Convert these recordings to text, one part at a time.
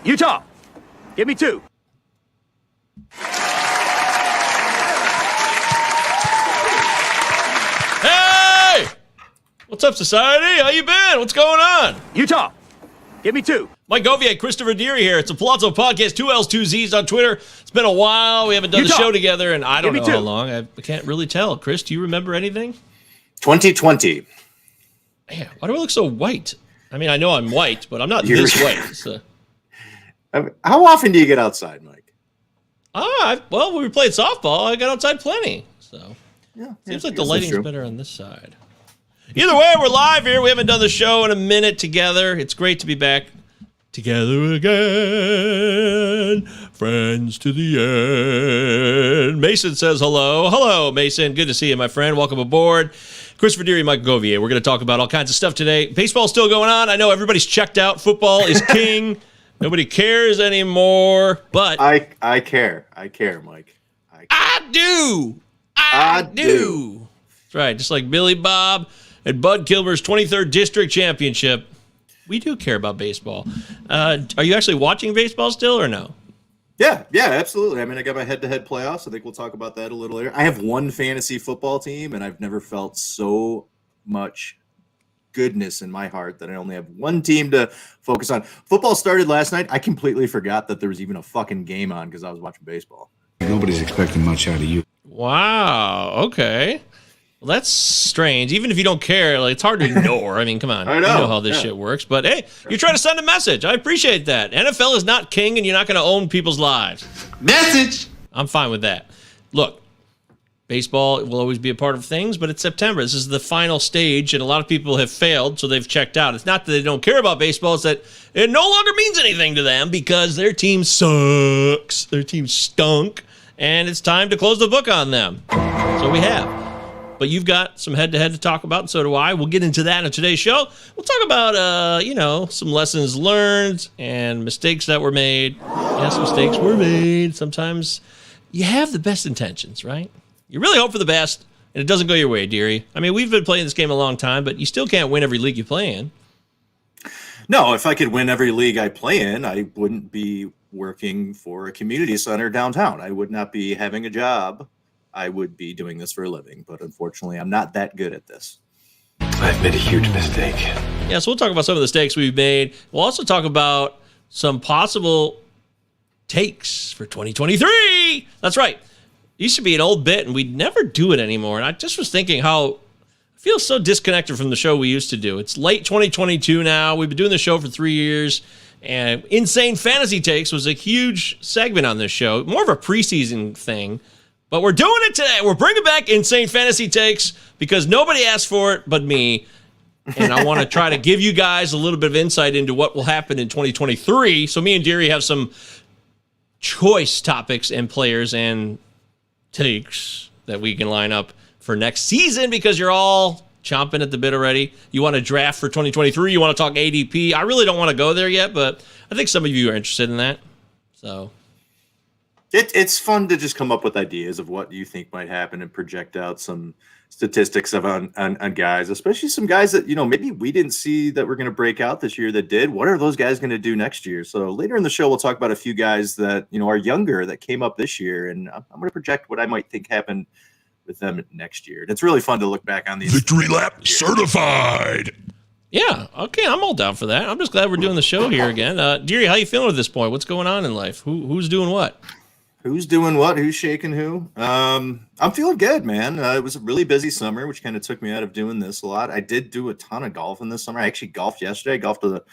Utah, give me 2. Hey! What's up, society? How you been? What's going on? Utah, give me 2. Mike Govier, Christopher Deary here. It's a Pallazzo Podcast, 2 L's, 2 Z's on Twitter. It's been a while. We haven't done the show together, and I don't know how long. I can't really tell. Chris, do you remember anything? 2020. Man, why do I look so white? I mean, I know I'm white, but I'm not this white. So. How often do you get outside, Mike? Well, when we played softball, I got outside plenty. So seems like the lighting's better on this side. Either way, we're live here. We haven't done the show in a minute together. It's great to be back together again. Friends to the end. Mason says hello. Hello, Mason. Good to see you, my friend. Welcome aboard. Christopher Deary, Mike Govier. We're going to talk about all kinds of stuff today. Baseball's still going on. I know everybody's checked out. Football is king. Nobody cares anymore, but I care. I care, Mike. I do. That's right. Just like Billy Bob and Bud Kilmer's 23rd District Championship. We do care about baseball. Are you actually watching baseball still or no? Yeah, absolutely. I mean, I got my head-to-head playoffs. I think we'll talk about that a little later. I have one fantasy football team, and I've never felt so much goodness in my heart that I only have one team to focus on. Football started last night. I completely forgot that there was even a fucking game on because I was watching baseball. Nobody's expecting much out of you. Wow. Okay. Well, that's strange. Even if you don't care, like, it's hard to ignore. I mean, come on. I know. You know how this shit works. But, hey, you're trying to send a message. I appreciate that. NFL is not king, and you're not going to own people's lives. Message! I'm fine with that. Look, baseball will always be a part of things, but it's September. This is the final stage, and a lot of people have failed, so they've checked out. It's not that they don't care about baseball. It's that it no longer means anything to them because their team sucks. Their team stunk, and it's time to close the book on them. So we have. But you've got some head-to-head to talk about, and so do I. We'll get into that in today's show. We'll talk about, some lessons learned and mistakes that were made. Yes, mistakes were made. Sometimes you have the best intentions, right? You really hope for the best, and it doesn't go your way, Deary. I mean, we've been playing this game a long time, but you still can't win every league you play in. No, if I could win every league I play in, I wouldn't be working for a community center downtown. I would not be having a job. I would be doing this for a living, but unfortunately, I'm not that good at this. I've made a huge mistake. Yeah, so we'll talk about some of the mistakes we've made. We'll also talk about some possible takes for 2023. That's right. It used to be an old bit, and we'd never do it anymore. And I just was thinking how I feel so disconnected from the show we used to do. It's late 2022 now. We've been doing the show for 3 years. And Insane Fantasy Takes was a huge segment on this show, more of a preseason thing. But we're doing it today. We're bringing back Insane Fantasy Takes because nobody asked for it but me. And I want to try to give you guys a little bit of insight into what will happen in 2023. So me and Deary have some choice topics and players and takes that we can line up for next season because you're all chomping at the bit already. You want to draft for 2023. You want to talk ADP. I really don't want to go there yet, but I think some of you are interested in that. So It's fun to just come up with ideas of what you think might happen and project out some statistics on guys, especially some guys that, maybe we didn't see that were going to break out this year that did. What are those guys going to do next year? So later in the show, we'll talk about a few guys that, are younger that came up this year. And I'm going to project what I might think happened with them next year. And it's really fun to look back on these. Victory lap certified. Yeah, okay, I'm all down for that. I'm just glad we're doing the show here again. Deary, how you feeling at this point? What's going on in life? Who's doing what? Who's doing what? Who's shaking who? I'm feeling good, man. It was a really busy summer, which kind of took me out of doing this a lot. I did do a ton of golfing this summer. I actually golfed yesterday. I golfed to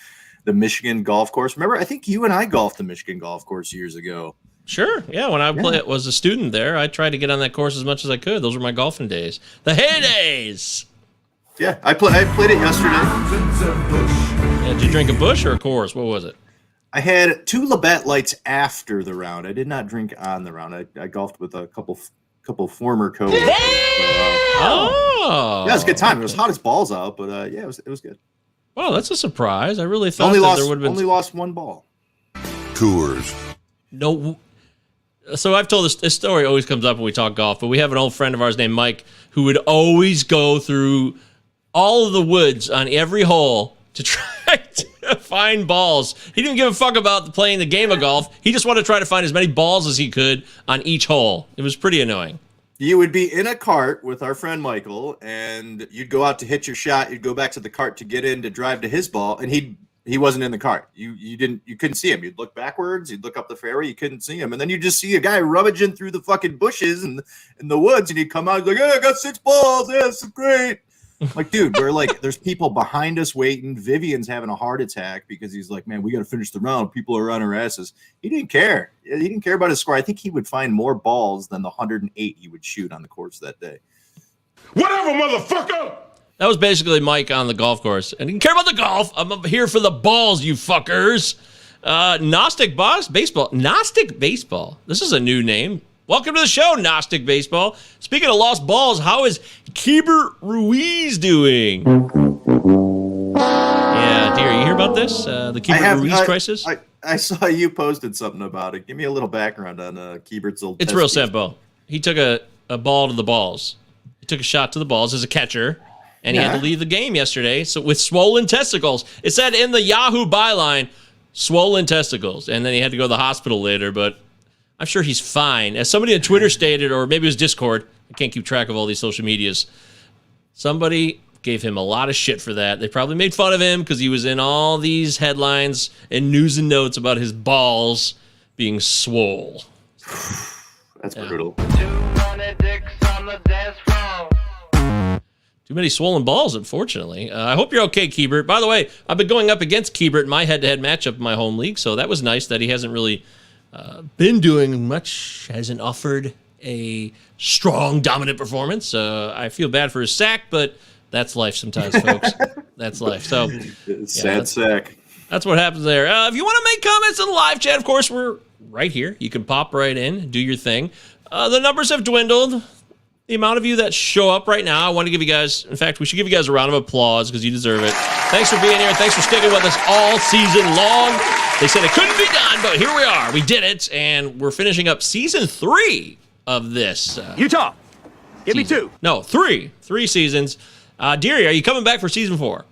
the Michigan golf course. Remember, I think you and I golfed the Michigan golf course years ago. Sure. Yeah, when I was a student there, I tried to get on that course as much as I could. Those were my golfing days. The heydays! Yeah, I played it yesterday. Yeah, did you drink a Busch or a course? What was it? I had 2 Labatt Lights after the round. I did not drink on the round. I golfed with a couple former coaches. Yeah, it was a good time. It was hot as balls out, but it was good. Well, that's a surprise. I really thought there would have been lost one ball. Tours. No. So I've told this story always comes up when we talk golf, but we have an old friend of ours named Mike who would always go through all of the woods on every hole to try right. Find balls. He didn't give a fuck about playing the game of golf. He just wanted to try to find as many balls as he could on each hole. It was pretty annoying. You would be in a cart with our friend Michael, and you'd go out to hit your shot. You'd go back to the cart to get in to drive to his ball, and he wasn't in the cart. You couldn't see him. You'd look backwards. You'd look up the fairway. You couldn't see him, and then you just see a guy rummaging through the fucking bushes and in the woods, and he'd come out like, "Hey, I got 6 balls. Yeah, this is great." Like, dude, we're like, there's people behind us waiting. Vivian's having a heart attack because he's like, man, we got to finish the round. People are on our asses. He didn't care. He didn't care about his score. I think he would find more balls than the 108 he would shoot on the course that day. Whatever, motherfucker! That was basically Mike on the golf course. And he didn't care about the golf. I'm here for the balls, you fuckers. Gnostic Baseball. Gnostic Baseball. This is a new name. Welcome to the show, Gnostic Baseball. Speaking of lost balls, how is Keibert Ruiz doing? Yeah, dear, you hear about this? The Keibert Ruiz crisis? I saw you posted something about it. Give me a little background on Keibert's old. It's real simple. He took a ball to the balls. He took a shot to the balls as a catcher, and he had to leave the game yesterday with swollen testicles. It said in the Yahoo byline, swollen testicles, and then he had to go to the hospital later, but I'm sure he's fine. As somebody on Twitter stated, or maybe it was Discord, I can't keep track of all these social medias, somebody gave him a lot of shit for that. They probably made fun of him because he was in all these headlines and news and notes about his balls being swole. That's brutal. Too many swollen balls, unfortunately. I hope you're okay, Keibert. By the way, I've been going up against Keibert in my head-to-head matchup in my home league, so that was nice that he hasn't really been doing much, hasn't offered a strong, dominant performance. I feel bad for his sack, but that's life sometimes, folks. That's life. So, sad sack. That's what happens there. If you want to make comments in the live chat, of course, we're right here. You can pop right in, do your thing. The numbers have dwindled. The amount of you that show up right now, I want to give you guys, in fact, we should give you guys a round of applause because you deserve it. Thanks for being here. Thanks for sticking with us all season long. They said it couldn't be done, but here we are. We did it, and we're finishing up season 3 of this. Utah, give me 2. No, 3. 3 seasons. Deary, are you coming back for season 4?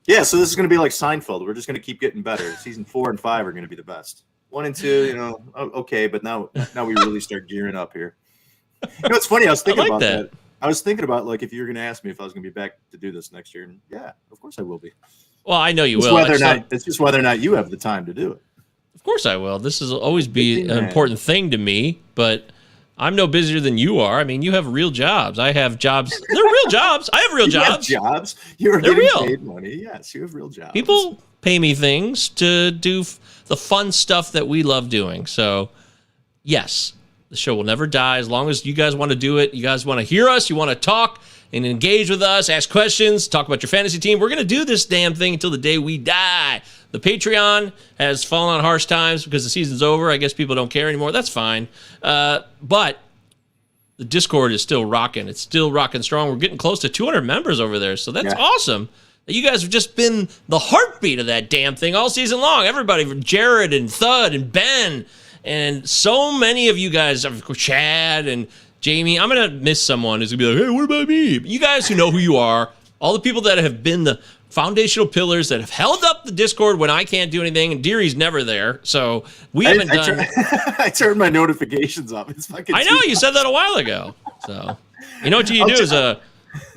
Yeah, so this is going to be like Seinfeld. We're just going to keep getting better. Season 4 and 5 are going to be the best. 1 and 2, okay, but now we really start gearing up here. It's funny. I was thinking about that. I was thinking about like if you were going to ask me if I was going to be back to do this next year, and yeah, of course I will be. Well, I know you will. It's just whether or not you have the time to do it. Of course I will. This will always be an important thing to me, but I'm no busier than you are. I mean, you have real jobs. I have jobs. They're real jobs. I have real jobs. Jobs. You're getting real. Paid money. Yes, you have real jobs. People pay me things to do the fun stuff that we love doing. So, yes. The show will never die as long as you guys want to do it. You guys want to hear us. You want to talk and engage with us, ask questions, talk about your fantasy team. We're going to do this damn thing until the day we die. The Patreon has fallen on harsh times because the season's over. I guess people don't care anymore. That's fine. But the Discord is still rocking. It's still rocking strong. We're getting close to 200 members over there. So that's awesome. You guys have just been the heartbeat of that damn thing all season long. Everybody, Jared and Thud and Ben, and so many of you guys, Chad and Jamie, I'm going to miss someone who's going to be like, hey, what about me? But you guys who know who you are, all the people that have been the foundational pillars that have held up the Discord when I can't do anything, and Deary's never there, so we haven't done... I turned my notifications off. It's fucking I know, you said that a while ago. So, you know what you do is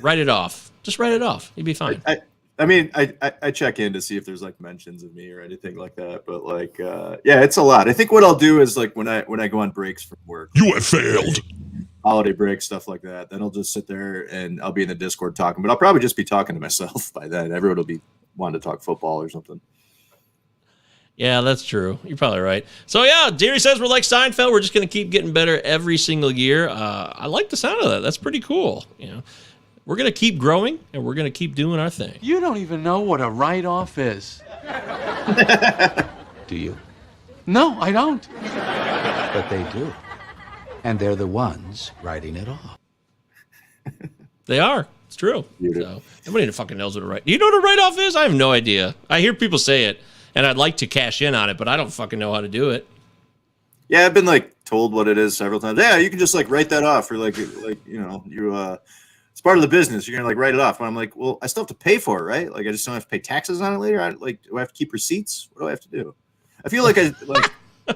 write it off. Just write it off. You'd be fine. I check in to see if there's like mentions of me or anything like that, but like yeah, it's a lot. I think what I'll do is like when I go on breaks from work, You have failed. holiday break, stuff like that, then I'll just sit there and I'll be in the Discord talking, but I'll probably just be talking to myself by then. Everyone will be wanting to talk football or something. Yeah, that's true. You're probably right. So yeah, Deary says we're like Seinfeld. We're just going to keep getting better every single year. I like the sound of that. That's pretty cool. You know, we're going to keep growing and we're going to keep doing our thing. You don't even know what a write-off is. Do you? No, I don't. But they do. And they're the ones writing it off. They are. It's true. So nobody fucking knows what a write. Do you know what a write-off is? I have no idea. I hear people say it, and I'd like to cash in on it, but I don't fucking know how to do it. Yeah, I've been like told what it is several times. Yeah, you can just like write that off, or like you know, you it's part of the business. You're gonna like write it off. But I'm like, well, I still have to pay for it, right? Like I just don't have to pay taxes on it later. Do I have to keep receipts? What do I have to do? I feel like I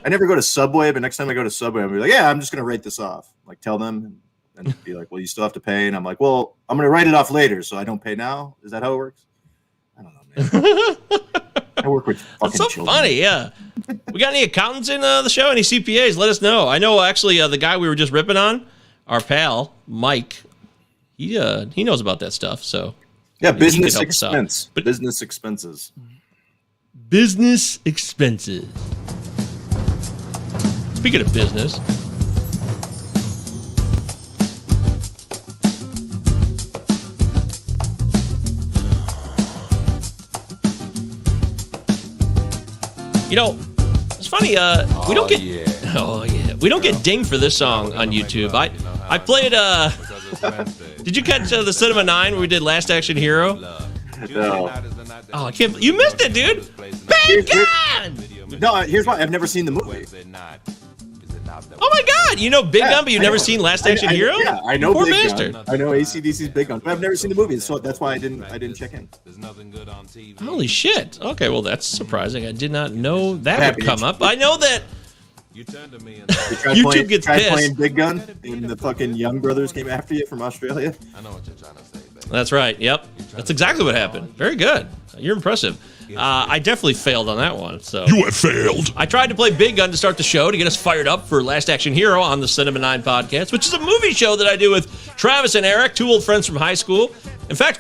never go to Subway, but next time I go to Subway, I'll be like, yeah, I'm just gonna write this off. Like tell them and be like, well, you still have to pay. And I'm like, well, I'm gonna write it off later, so I don't pay now. Is that how it works? I don't know, man. I work with fucking That's so children. funny, yeah. We got any accountants in the show? Any CPAs? Let us know. I know actually the guy we were just ripping on, our pal Mike. He knows about that stuff. So yeah, maybe he could business help us out. expense, but business expenses. Business expenses. Speaking of business. You know, it's funny. We don't get. Yeah. Oh yeah, we don't get dinged for this song on YouTube. I played. Did you catch the Cinema 9 where we did Last Action Hero? No. Oh, I can't. You missed it, dude. Big Gun. No, here's why. I've never seen the movie. Oh my God! You know Big Gun, but you've never seen Last Action Hero? Yeah, I know Poor Big bastard. Gun. I know AC/DC's Big Gun, but I've never seen the movie, so that's why I didn't check in. Holy shit! Okay, well that's surprising. I did not know that would come up. I know that YouTube gets tried pissed. playing Big Gun, and the fucking Young Brothers came after you from Australia. I know what you're trying to say, baby. That's right. Yep, that's exactly what happened. Very good. You're impressive. I definitely failed on that one. So You have failed. I tried to play Big Gun to start the show to get us fired up for Last Action Hero on the Cinema 9 podcast, which is a movie show that I do with Travis and Eric, two old friends from high school. In fact,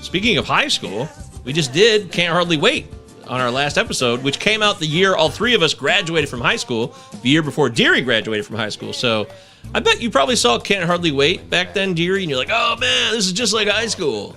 speaking of high school, we just did Can't Hardly Wait on our last episode, which came out the year all three of us graduated from high school, the year before Deary graduated from high school. So I bet you probably saw Can't Hardly Wait back then, Deary, and you're like, oh man, this is just like high school.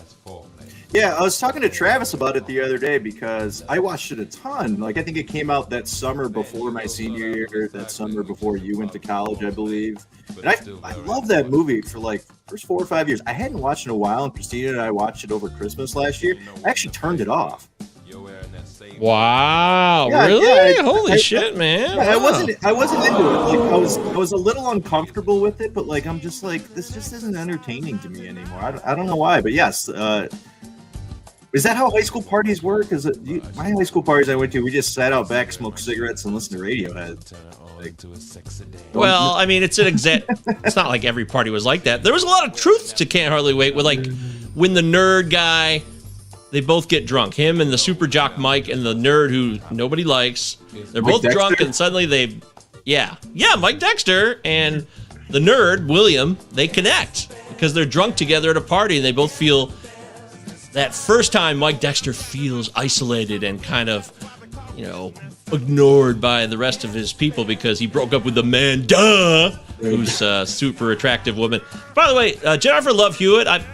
Yeah, I was talking to Travis about it the other day because I watched it a ton. Like, I think it came out that summer before my senior year, that summer before you went to college, I believe. And I love that movie for like first 4 or 5 years. I hadn't watched it in a while, and Christina and I watched it over Christmas last year. I actually turned it off. Wow, Yeah, really? yeah, Holy shit, man. Yeah, Wow. I wasn't into it. Like, I was a little uncomfortable with it, but like I'm just like, this just isn't entertaining to me anymore. I don't know why, but yes. Is that how high school parties work? My high school parties I went to, we just sat out back, smoked cigarettes, and listened to Radiohead. Well, I mean, it's not like every party was like that. There was a lot of truths to Can't Hardly Wait with like when the nerd guy, they both get drunk. Him and the super jock Mike and the nerd who nobody likes. They're both drunk and suddenly Mike Dexter and the nerd, William, they connect because they're drunk together at a party and they both feel that first time Mike Dexter feels isolated and kind of, ignored by the rest of his people because he broke up with Amanda, who's a super attractive woman. By the way, Jennifer Love Hewitt, I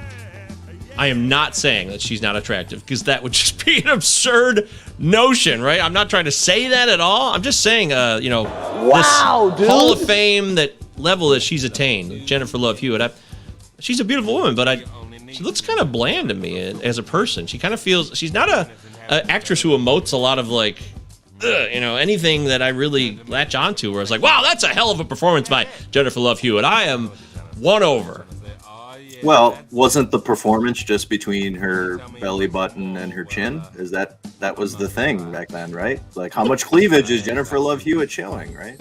am not saying that she's not attractive because that would just be an absurd notion, right? I'm not trying to say that at all. I'm just saying, Wow, this dude. Hall of Fame level that she's attained, Jennifer Love Hewitt. She's a beautiful woman, but she looks kind of bland to me as a person. She kind of feels she's not a actress who emotes a lot of like, anything that I really latch onto. Where it's like, wow, that's a hell of a performance by Jennifer Love Hewitt. I am won over. Well, wasn't the performance just between her belly button and her chin? That was the thing back then, right? Like, how much cleavage is Jennifer Love Hewitt showing, right?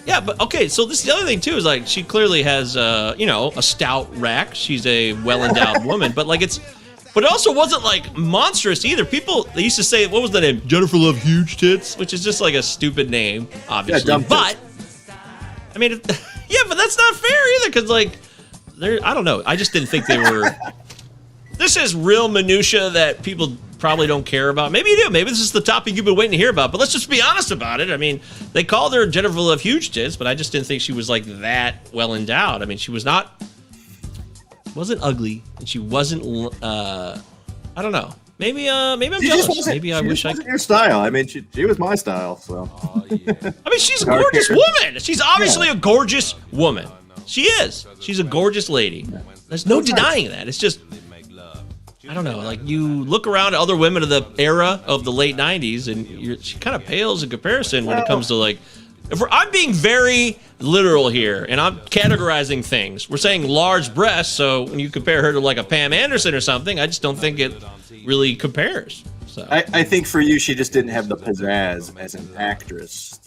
Yeah, but okay, so this is the other thing too, is like she clearly has a stout rack. She's a well-endowed woman, but it also wasn't like monstrous either. They used to say, what was the name? Jennifer Love Huge Tits, which is just like a stupid name, obviously. Yeah, dumb but I mean, but that's not fair either, because I don't know. I just didn't think they were. This is real minutia that people probably don't care about. Maybe you do. Maybe this is the topic you've been waiting to hear about. But let's just be honest about it. I mean, they called her Jennifer Love Huge Tits, but I just didn't think she was like that well endowed. I mean, she wasn't ugly, and she wasn't. I don't know. Maybe I'm jealous. Maybe I wish I could. Your style. I mean, she was my style. So. I mean, she's a gorgeous woman. She's obviously a gorgeous woman. She is. She's a gorgeous lady. There's no denying that. It's just, I don't know. Like, you look around at other women of the era of the late 90s, and she kind of pales in comparison when it comes to, like, I'm being very literal here, and I'm categorizing things. We're saying large breasts, so when you compare her to like a Pam Anderson or something, I just don't think it really compares. So I think for you, she just didn't have the pizzazz as an actress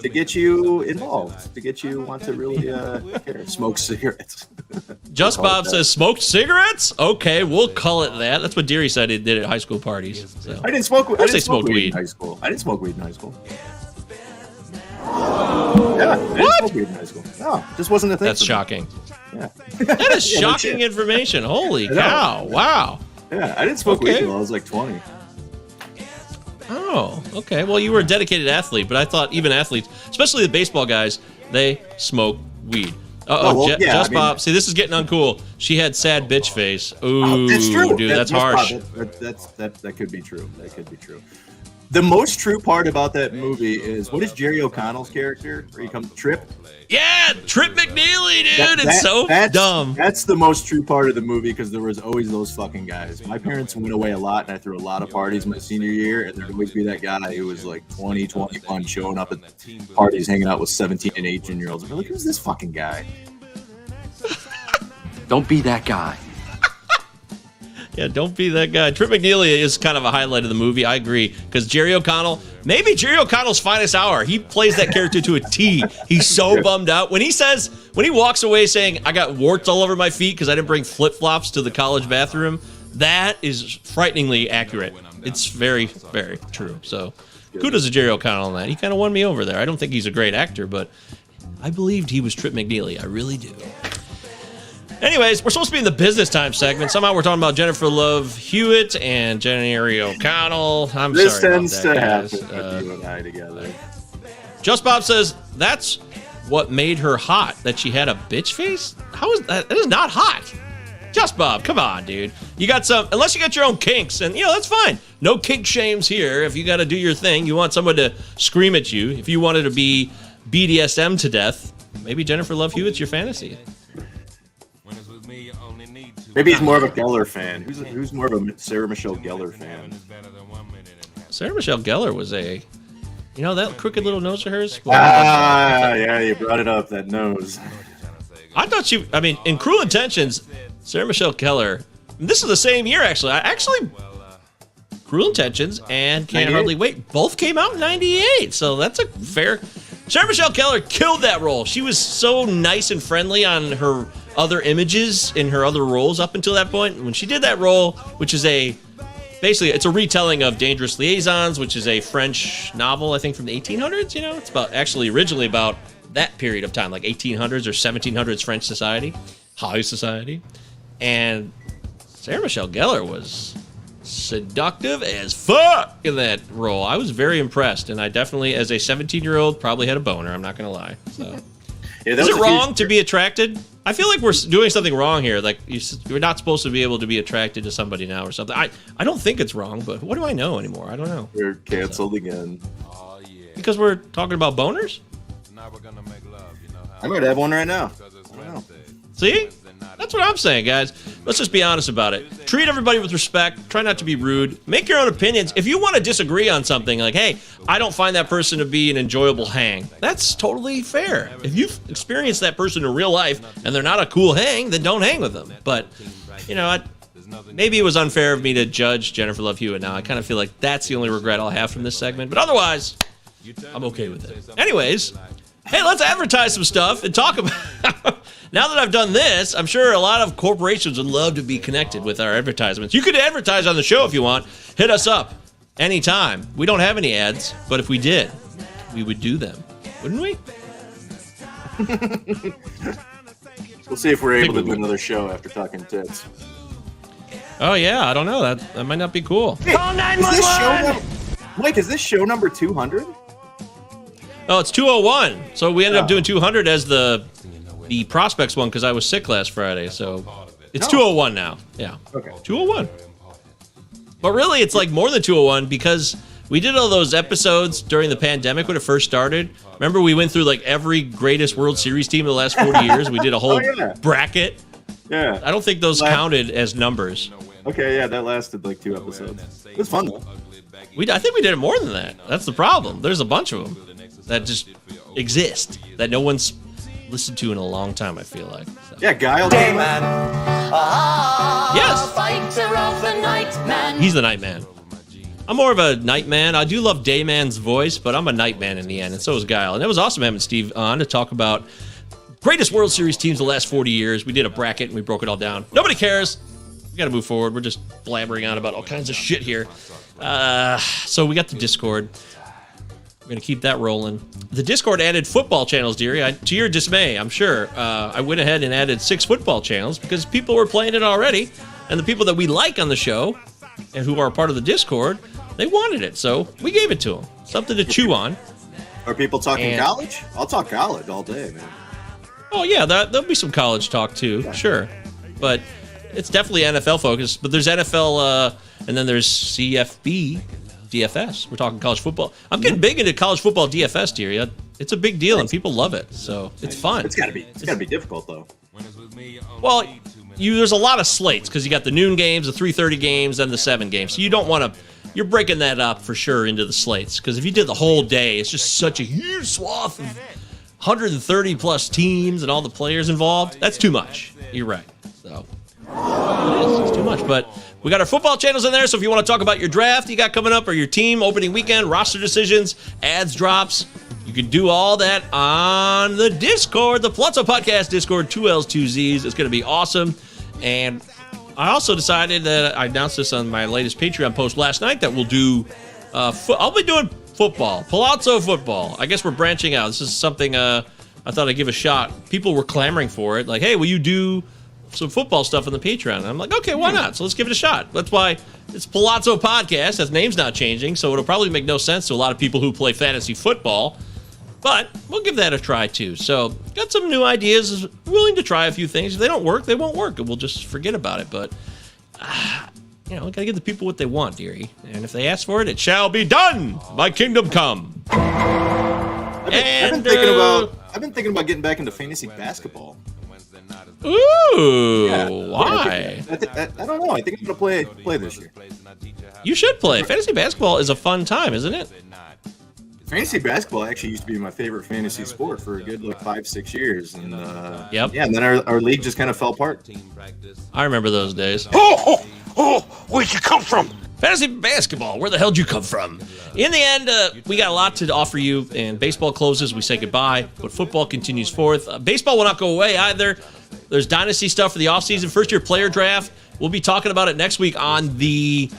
to get you involved, to get you want to really smoke cigarettes. Just Bob says smoked cigarettes. Okay, we'll call it that. That's what Deary said he did at high school parties. So. I didn't smoke. I didn't smoke weed in high school. I didn't smoke weed in high school. Yeah, I didn't smoke weed in high school. No, just wasn't a thing. That's shocking. Yeah, that is shocking information. Holy cow! Wow. Yeah, I didn't smoke weed until I was like 20. Oh, okay. Well, you were a dedicated athlete, but I thought even athletes, especially the baseball guys, they smoke weed. Bob. See, this is getting uncool. She had sad bitch face. Ooh, that's true. Dude, that's harsh. That could be true. That could be true. The most true part about that movie is, what is Jerry O'Connell's character? Where he comes, Trip? Yeah, Trip McNeely, dude. It's so dumb. That's the most true part of the movie, because there was always those fucking guys. My parents went away a lot, and I threw a lot of parties my senior year, and there'd always be that guy who was like 20, 21, showing up at parties, hanging out with 17 and 18-year-olds. We're like, who's this fucking guy? Don't be that guy. Yeah, don't be that guy. Trip McNeely is kind of a highlight of the movie. I agree. Because Jerry O'Connell, maybe Jerry O'Connell's finest hour. He plays that character to a T. He's so bummed out. When he walks away saying, I got warts all over my feet because I didn't bring flip-flops to the college bathroom, that is frighteningly accurate. It's very, very true. So kudos to Jerry O'Connell on that. He kind of won me over there. I don't think he's a great actor, but I believed he was Trip McNeely. I really do. Anyways, we're supposed to be in the business time segment. Somehow we're talking about Jennifer Love Hewitt and Jenny O'Connell. This sorry tends about that, to guys. happen with you and I together. Just Bob says that's what made her hot, that she had a bitch face? How is that? That is not hot. Just Bob, come on, dude. You got some, unless you got your own kinks, and that's fine. No kink shames here. If you got to do your thing, you want someone to scream at you. If you wanted to be BDSM to death, maybe Jennifer Love Hewitt's your fantasy. Maybe he's more of a Geller fan. Who's more of a Sarah Michelle Gellar fan? Sarah Michelle Gellar was that crooked little nose of hers? Yeah, you brought it up, that nose. I thought in Cruel Intentions, Sarah Michelle Gellar, this is the same year, actually. Cruel Intentions and Can't Hardly Wait both came out in 98, so that's a fair... Sarah Michelle Gellar killed that role. She was so nice and friendly on her other images in her other roles up until that point. When she did that role, which is basically it's a retelling of Dangerous Liaisons, which is a French novel, I think from the 1800s, It's originally about that period of time, like 1800s or 1700s French society, high society. And Sarah Michelle Gellar was seductive as fuck in that role. I was very impressed, and I definitely, as a 17-year-old, probably had a boner. I'm not going to lie. So. Is it wrong to be attracted? I feel like we're doing something wrong here. Like, you're not supposed to be able to be attracted to somebody now or something. I don't think it's wrong, but what do I know anymore? I don't know. We're canceled again. Because we're talking about boners? I might have one right now. I don't know. See? That's what I'm saying, guys. Let's just be honest about it. Treat everybody with respect. Try not to be rude. Make your own opinions. If you want to disagree on something, like, hey, I don't find that person to be an enjoyable hang, that's totally fair. If you've experienced that person in real life and they're not a cool hang, then don't hang with them. But, maybe it was unfair of me to judge Jennifer Love Hewitt now. I kind of feel like that's the only regret I'll have from this segment. But otherwise, I'm okay with it. Anyways, hey, let's advertise some stuff and talk about... Now that I've done this, I'm sure a lot of corporations would love to be connected with our advertisements. You could advertise on the show if you want. Hit us up anytime. We don't have any ads, but if we did, we would do them. Wouldn't we? We'll see if we're able to do another show after talking tits. Oh, yeah. I don't know. That might not be cool. Hey, call 911! Mike, is this show number 200? Oh, it's 201. So we ended up doing 200 as the Prospects one because I was sick last Friday. So it's 201 now. Yeah. Okay. 201. But really, it's like more than 201 because we did all those episodes during the pandemic when it first started. Remember, we went through like every greatest World Series team in the last 40 years. We did a whole bracket. Yeah. I don't think those counted as numbers. Okay, yeah, that lasted like 2 episodes. It was fun though. I think we did it more than that. That's the problem. There's a bunch of them that just exist that no one's listened to in a long time, I feel like. So. Yeah, Guile. Dayman. Yes. Fighter of the night man. He's the night man. I'm more of a night man. I do love Dayman's voice, but I'm a night man in the end, and so is Guile. And it was awesome having Steve on to talk about greatest World Series teams the last 40 years. We did a bracket, and we broke it all down. Nobody cares. We got to move forward. We're just blabbering on about all kinds of shit here. So we got the Discord. We're going to keep that rolling. The Discord added football channels, Deary. To your dismay, I'm sure. I went ahead and added 6 football channels because people were playing it already. And the people that we like on the show and who are part of the Discord, they wanted it. So we gave it to them. Something to chew on. Are people talking college? I'll talk college all day, man. Oh, yeah. There'll be some college talk, too. Sure. But it's definitely NFL focused. But there's NFL, and then there's CFB. DFS. We're talking college football. I'm getting big into college football DFS, Deary. It's a big deal, and people love it. So it's fun. It's gotta be difficult though. Well, there's a lot of slates because you got the noon games, the 3:30 games, and the 7 games. So you don't want to. You're breaking that up for sure into the slates because if you did the whole day, it's just such a huge swath of 130 plus teams and all the players involved. That's too much. You're right. So it's too much, but. We got our football channels in there, so if you want to talk about your draft you got coming up or your team opening weekend, roster decisions, ads, drops, you can do all that on the Discord, the Pallazzo Podcast Discord, 2 L's, 2 Z's. It's going to be awesome. And I also decided that I announced this on my latest Patreon post last night that we'll do, I'll be doing football, Pallazzo football. I guess we're branching out. This is something I thought I'd give a shot. People were clamoring for it, like, hey, will you do some football stuff on the Patreon? And I'm like, okay, why not? So let's give it a shot. That's why it's Pallazzo Podcast. That name's not changing, so it'll probably make no sense to a lot of people who play fantasy football. But we'll give that a try too. So got some new ideas. Willing to try a few things. If they don't work, they won't work, and we'll just forget about it. But we gotta give the people what they want, Deary. And if they ask for it, it shall be done. My kingdom come. I've been thinking about getting back into fantasy basketball. Ooh, Yeah. why? I don't know. I think I'm gonna play this year. You should play. Fantasy basketball is a fun time, isn't it? Fantasy basketball actually used to be my favorite fantasy sport for a good 5-6 years, and Yep. yeah, and then our league just kind of fell apart. I remember those days. Where'd you come from? Fantasy basketball, where the hell did you come from? In the end, we got a lot to offer you, and baseball closes, we say goodbye, but football continues forth. Baseball will not go away either. There's dynasty stuff for the offseason, first-year player draft. We'll be talking about it next week on the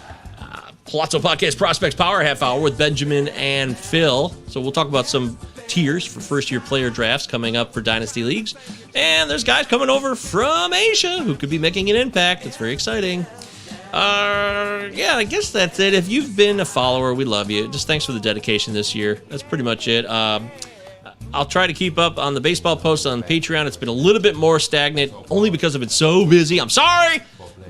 Pallazzo Podcast Prospects Power Half Hour with Benjamin and Phil. So we'll talk about some tiers for first-year player drafts coming up for dynasty leagues. And there's guys coming over from Asia who could be making an impact. It's very exciting. I guess that's it. If you've been a follower, we love you. Just thanks for the dedication this year. That's pretty much it. I'll try to keep up on the baseball posts on Patreon. It's been a little bit more stagnant, only because I've been so busy. I'm sorry.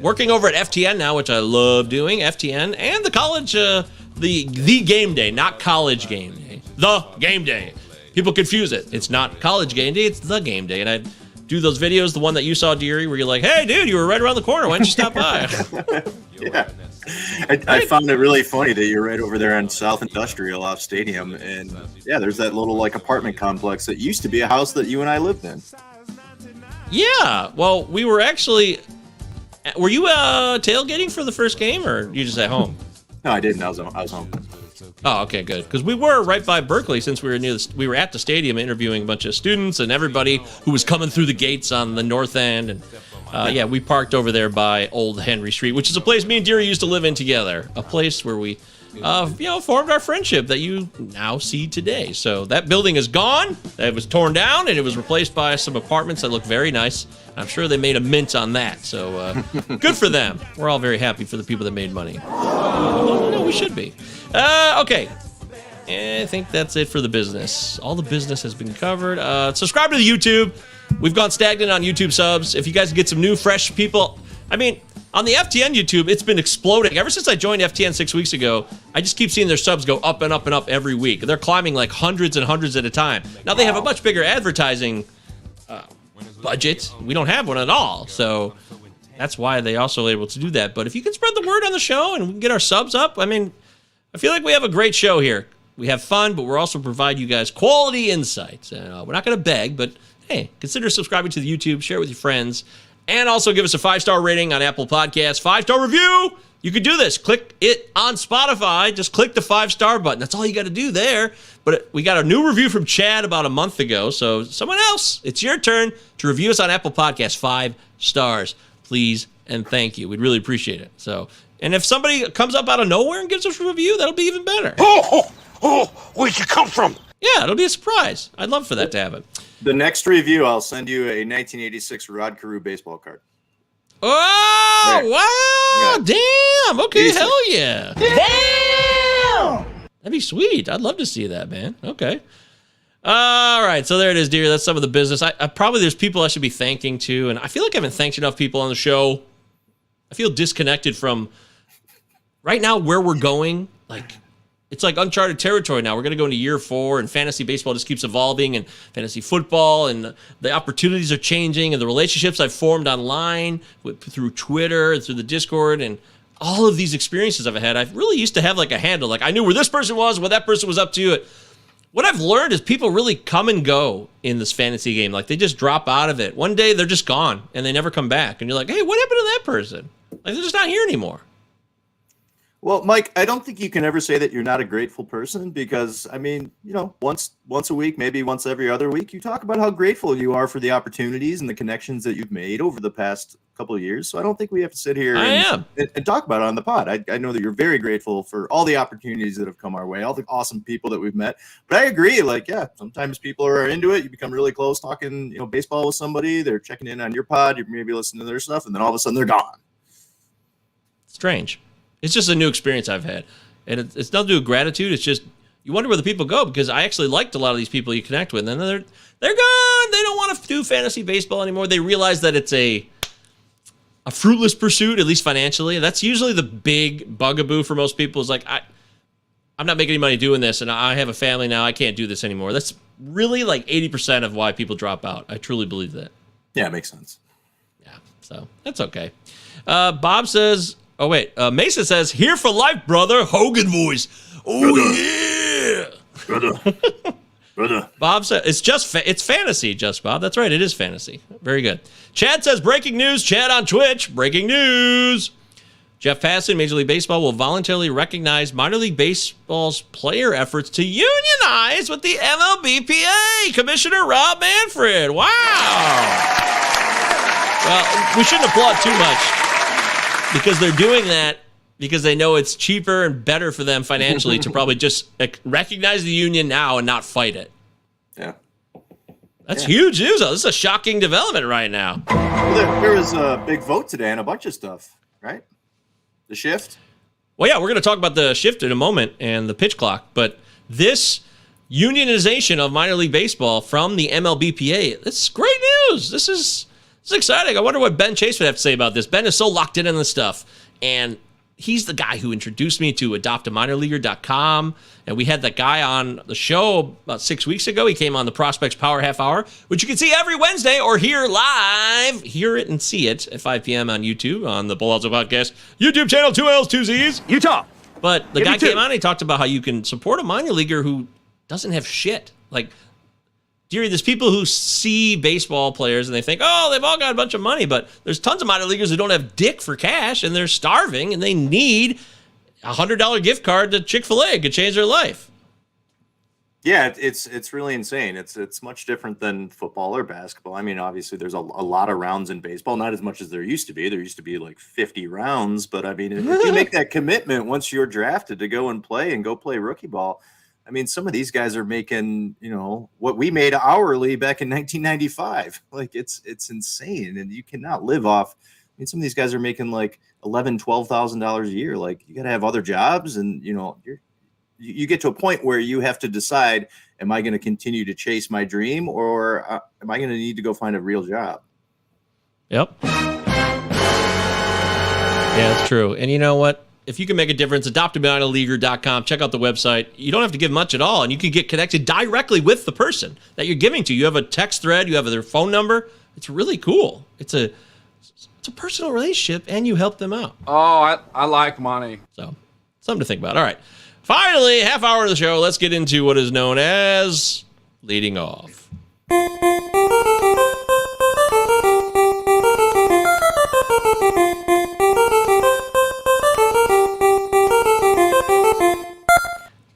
Working over at FTN now, which I love doing. FTN and the college, the game day, not college game day. The game day. People confuse it. It's not college game day. It's the game day. And I do those videos, the one that you saw, Deary, where you're like, hey, dude, you were right around the corner. Why didn't you stop by? Yeah. I found it really funny that you're right over there on South Industrial off Stadium. And yeah, there's that little apartment complex that used to be a house that you and I lived in. Yeah. Well, we were actually, were you tailgating for the first game or you just at home? No, I didn't. I was home. Oh, okay, good. Because we were right by Berkeley since we were at the stadium interviewing a bunch of students and everybody who was coming through the gates on the north end. And we parked over there by Old Henry Street, which is a place me and Deary used to live in together. A place where we, formed our friendship that you now see today. So that building is gone. It was torn down and it was replaced by some apartments that look very nice. I'm sure they made a mint on that. So good for them. We're all very happy for the people that made money. No, we should be. Okay. I think that's it for the business. All the business has been covered. Subscribe to the YouTube. We've gone stagnant on YouTube subs. If you guys get some new, fresh people, on the FTN YouTube, it's been exploding. Ever since I joined FTN 6 weeks ago, I just keep seeing their subs go up and up and up every week. They're climbing like hundreds and hundreds at a time. Now they have a much bigger advertising budget. We don't have one at all. So that's why they also are able to do that. But if you can spread the word on the show and we can get our subs up, I feel like we have a great show here. We have fun, but we're also provide you guys quality insights. We're not going to beg, but hey, consider subscribing to the YouTube, share it with your friends, and also give us a 5-star rating on Apple Podcasts, 5-star review. You can do this. Click it on Spotify. Just click the 5-star button. That's all you got to do there. But we got a new review from Chad about a month ago. So someone else, it's your turn to review us on Apple Podcasts. 5 stars, please, and thank you. We'd really appreciate it. So, and if somebody comes up out of nowhere and gives us a review, that'll be even better. Oh, where'd you come from? Yeah, it'll be a surprise. I'd love for that to happen. The next review, I'll send you a 1986 Rod Carew baseball card. Oh, Right. wow. Yeah. Damn. Okay, Decent. hell yeah. Damn. That'd be sweet. I'd love to see that, man. Okay. All right, so there it is, dear. That's some of the business. I probably there's people I should be thanking too, and I feel like I haven't thanked enough people on the show. I feel disconnected from right now where we're going. Like, it's like uncharted territory now. We're going to go into year 4, and fantasy baseball just keeps evolving, and fantasy football, and the opportunities are changing, and the relationships I've formed online through Twitter and through the Discord, and all of these experiences I've had. I really used to have like a handle. Like, I knew where this person was, what that person was up to. What I've learned is people really come and go in this fantasy game. Like, they just drop out of it. One day they're just gone, and they never come back. And you're like, hey, what happened to that person? Like, they're just not here anymore. Well, Mike, I don't think you can ever say that you're not a grateful person because, I mean, you know, once a week, maybe once every other week, you talk about how grateful you are for the opportunities and the connections that you've made over the past couple of years. So I don't think we have to sit here and talk about it on the pod. I know that you're very grateful for all the opportunities that have come our way, all the awesome people that we've met. But I agree, like, yeah, sometimes people are into it. You become really close talking, you know, baseball with somebody. They're checking in on your pod. You're maybe listening to their stuff, and then all of a sudden they're gone. Strange. It's just a new experience I've had. And it's nothing to do with gratitude. It's just you wonder where the people go because I actually liked a lot of these people you connect with. And then they're gone. They don't want to do fantasy baseball anymore. They realize that it's a fruitless pursuit, at least financially. That's usually the big bugaboo for most people is like, I'm not making any money doing this, and I have a family now. I can't do this anymore. That's really like 80% of why people drop out. I truly believe that. Yeah, it makes sense. Yeah, so that's okay. Bob says... Oh, wait. Mason says, here for life, brother. Hogan voice. Oh, brother. yeah. Brother. Bob says, it's fantasy, just Bob. That's right. It is fantasy. Very good. Chad says, breaking news. Chad on Twitch. Breaking news. Jeff Passan, Major League Baseball, will voluntarily recognize minor league baseball's player efforts to unionize with the MLBPA. Commissioner Rob Manfred. Wow. Well, we shouldn't applaud too much. Because they're doing that because they know it's cheaper and better for them financially to probably just recognize the union now and not fight it. Yeah. That's huge news, though. This is a shocking development right now. Well, there was a big vote today on a bunch of stuff, right? The shift. Well, yeah, we're going to talk about the shift in a moment and the pitch clock. But this unionization of minor league baseball from the MLBPA, this is great news. This is exciting. I wonder what Ben Chase would have to say about this. Ben is so locked in on this stuff, and he's the guy who introduced me to adoptaminor.com, and we had that guy on the show about 6 weeks ago. He came on the Prospects Power Half Hour, which you can see every Wednesday or hear live. Hear it and see it at 5 p.m. on YouTube on the Pallazzo Podcast YouTube channel, 2 L's, 2 Z's. Utah. But the guy came on and he talked about how you can support a minor leaguer who doesn't have shit. Like, Deary, there's people who see baseball players and they think, oh, they've all got a bunch of money, but there's tons of minor leaguers who don't have dick for cash and they're starving and they need a $100 gift card to Chick-fil-A could change their life. Yeah, it's really insane. It's much different than football or basketball. I mean, obviously there's a lot of rounds in baseball, not as much as there used to be. There used to be like 50 rounds, but I mean, if you make that commitment once you're drafted to go and go play rookie ball, I mean, some of these guys are making, you know, what we made hourly back in 1995. Like it's insane. And you cannot live off. I mean, some of these guys are making like $11,000, $12,000 a year. Like you got to have other jobs and, you know, you get to a point where you have to decide, am I going to continue to chase my dream or am I going to need to go find a real job? Yep. Yeah, that's true. And you know what? If you can make a difference, adoptaminor.com. Check out the website. You don't have to give much at all, and you can get connected directly with the person that you're giving to. You have a text thread. You have their phone number. It's really cool. It's a personal relationship, and you help them out. Oh, I like money. So, something to think about. All right. Finally, half hour of the show. Let's get into what is known as leading off.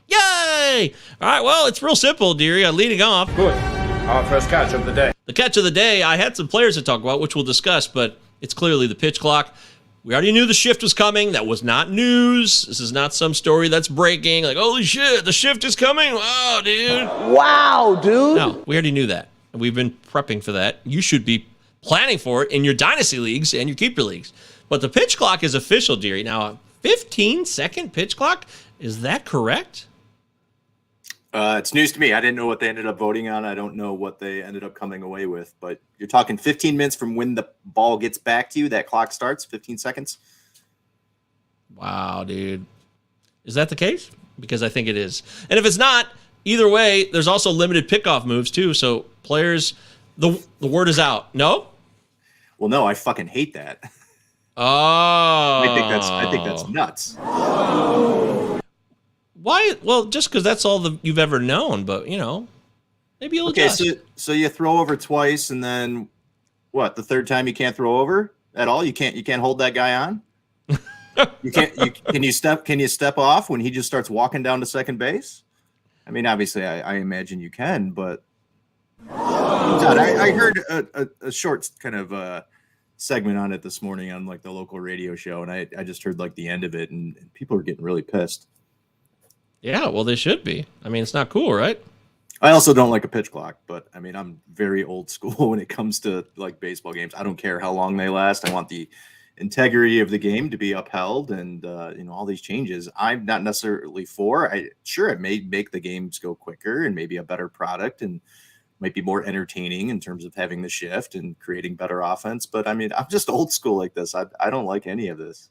Yay! All right, well, it's real simple, Deary. Leading off. Good. Our first catch of the day. The catch of the day, I had some players to talk about, which we'll discuss, but it's clearly the pitch clock. We already knew the shift was coming. That was not news. This is not some story that's breaking. Like, holy shit, the shift is coming. Wow, dude. Wow, dude. No, we already knew that. And we've been prepping for that. You should be planning for it in your dynasty leagues and your keeper leagues. But the pitch clock is official, Deary. Now, a 15-second pitch clock, is that correct? It's news to me. I didn't know what they ended up voting on. I don't know what they ended up coming away with. But you're talking 15 minutes from when the ball gets back to you. That clock starts, 15 seconds. Wow, dude. Is that the case? Because I think it is. And if it's not, either way, there's also limited pickoff moves, too. So players, the word is out. No? Well, no, I fucking hate that. Oh. I think that's nuts. Why? Well, just because that's all you've ever known, but, maybe you'll adjust. So you throw over twice, and then what? The third time you can't throw over at all? You can't hold that guy on? Can you step off when he just starts walking down to second base? I mean, obviously, I imagine you can, but I heard a short kind of segment on it this morning on like the local radio show, and I just heard like the end of it, and people are getting really pissed. Yeah, well, they should be. I mean, it's not cool, right? I also don't like a pitch clock, but I mean, I'm very old school when it comes to like baseball games. I don't care how long they last. I want the integrity of the game to be upheld, and all these changes I'm not necessarily for. It may make the games go quicker and maybe a better product and might be more entertaining in terms of having the shift and creating better offense. But I mean, I'm just old school like this. I don't like any of this.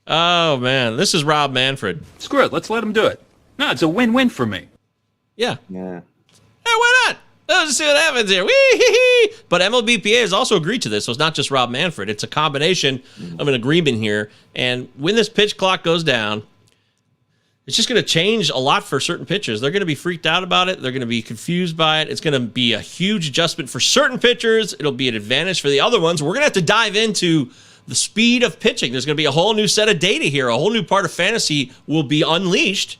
Oh, man. This is Rob Manfred. Screw it. Let's let him do it. No, it's a win-win for me. Yeah. Yeah. Hey, why not? Let's see what happens here. Wee-hee-hee. But MLBPA has also agreed to this, so it's not just Rob Manfred. It's a combination of an agreement here. And when this pitch clock goes down, it's just going to change a lot for certain pitchers. They're going to be freaked out about it. They're going to be confused by it. It's going to be a huge adjustment for certain pitchers. It'll be an advantage for the other ones. We're going to have to dive into the speed of pitching. There's going to be a whole new set of data here. A whole new part of fantasy will be unleashed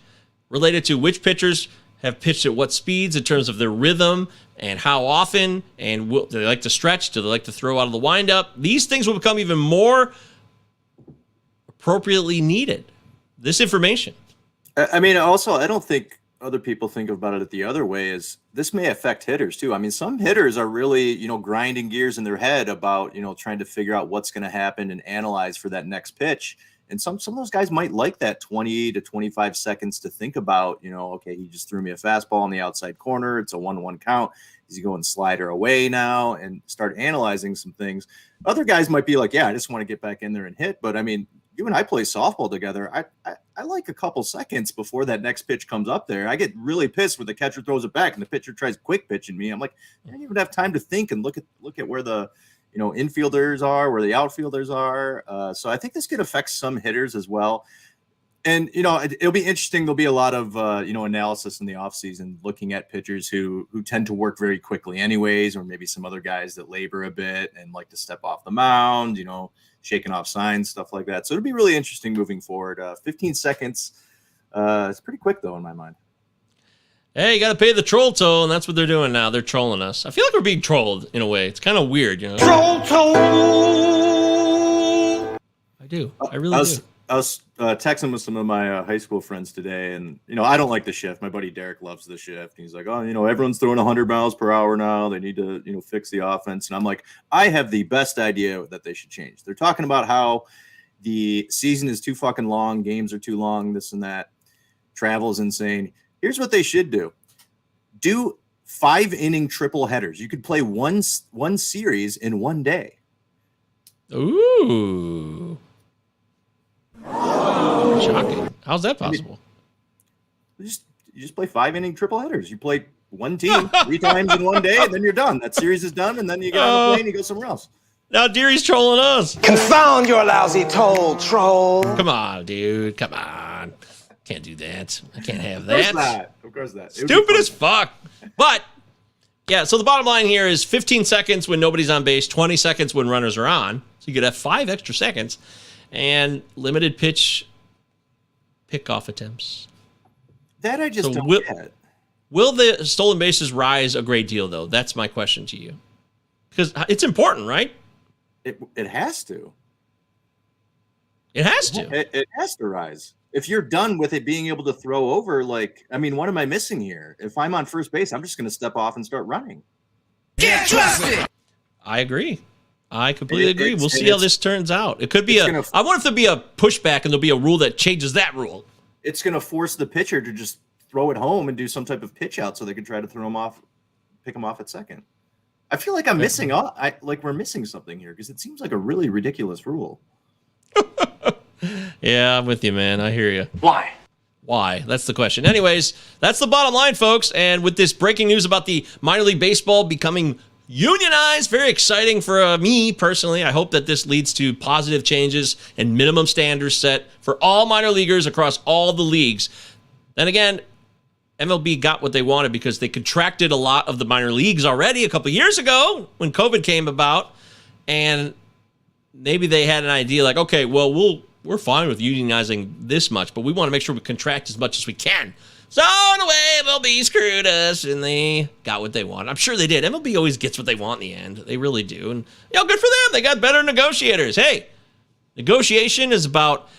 related to which pitchers have pitched at what speeds in terms of their rhythm and how often, and do they like to stretch? Do they like to throw out of the windup? These things will become even more appropriately needed. This information. I mean, also, I don't think other people think about it the other way. Is this may affect hitters too. I mean, some hitters are really, grinding gears in their head about, trying to figure out what's going to happen and analyze for that next pitch. And some of those guys might like that 20 to 25 seconds to think about, okay, he just threw me a fastball on the outside corner. It's a 1-1 count. Is he going slider away now? And start analyzing some things. Other guys might be like, yeah, I just want to get back in there and hit. But I mean, you and I play softball together. I like a couple seconds before that next pitch comes up there. I get really pissed when the catcher throws it back and the pitcher tries quick pitching me. I'm like, I don't even have time to think and look at where the infielders are, where the outfielders are. So I think this could affect some hitters as well. And it'll be interesting. There'll be a lot of analysis in the offseason looking at pitchers who tend to work very quickly anyways, or maybe some other guys that labor a bit and like to step off the mound, shaking off signs, stuff like that. So it'll be really interesting moving forward. 15 seconds. It's pretty quick, though, in my mind. Hey, you got to pay the troll toll, and that's what they're doing now. They're trolling us. I feel like we're being trolled in a way. It's kind of weird, Troll toll! I do. I really do. I was texting with some of my high school friends today, and I don't like the shift. My buddy Derek loves the shift. He's like, oh, everyone's throwing 100 miles per hour now. They need to fix the offense. And I'm like, I have the best idea that they should change. They're talking about how the season is too fucking long, games are too long, this and that. Travel is insane. Here's what they should do: 5-inning triple headers. You could play one series in one day. Ooh. Shocking. How's that possible? You just play 5-inning triple headers. You play one team 3 times in one day, and then you're done. That series is done, and then you get on a plane and you go somewhere else. Now Deary's trolling us. Confound your lousy troll. Come on, dude. Come on. Can't do that. I can't have Of course that. not. Of course not. It would be Stupid fun. as fuck. But, yeah, so the bottom line here is 15 seconds when nobody's on base, 20 seconds when runners are on. So you could have 5 extra seconds. And limited pitch pickoff attempts. That I just don't get. Will the stolen bases rise a great deal, though? That's my question to you. Because it's important, right? It has to. It has to. It has to rise. If you're done with it being able to throw over, what am I missing here? If I'm on first base, I'm just going to step off and start running. Get trusted! I agree. I completely agree. We'll see how this turns out. It could be I wonder if there'll be a pushback and there'll be a rule that changes that rule. It's going to force the pitcher to just throw it home and do some type of pitch out so they can try to throw him off, pick him off at second. I feel like I'm missing out. We're missing something here because it seems like a really ridiculous rule. Yeah, I'm with you, man. I hear you. Why? Why? That's the question. Anyways, that's the bottom line, folks. And with this breaking news about the minor league baseball becoming unionized, very exciting for me personally. I hope that this leads to positive changes and minimum standards set for all minor leaguers across all the leagues. Then again, MLB got what they wanted because they contracted a lot of the minor leagues already a couple years ago when COVID came about. And maybe they had an idea like, okay, well, we're fine with unionizing this much, but we want to make sure we contract as much as we can. So, in a way, MLB screwed us, and they got what they want. I'm sure they did. MLB always gets what they want in the end. They really do. And, good for them. They got better negotiators. Hey, negotiation is about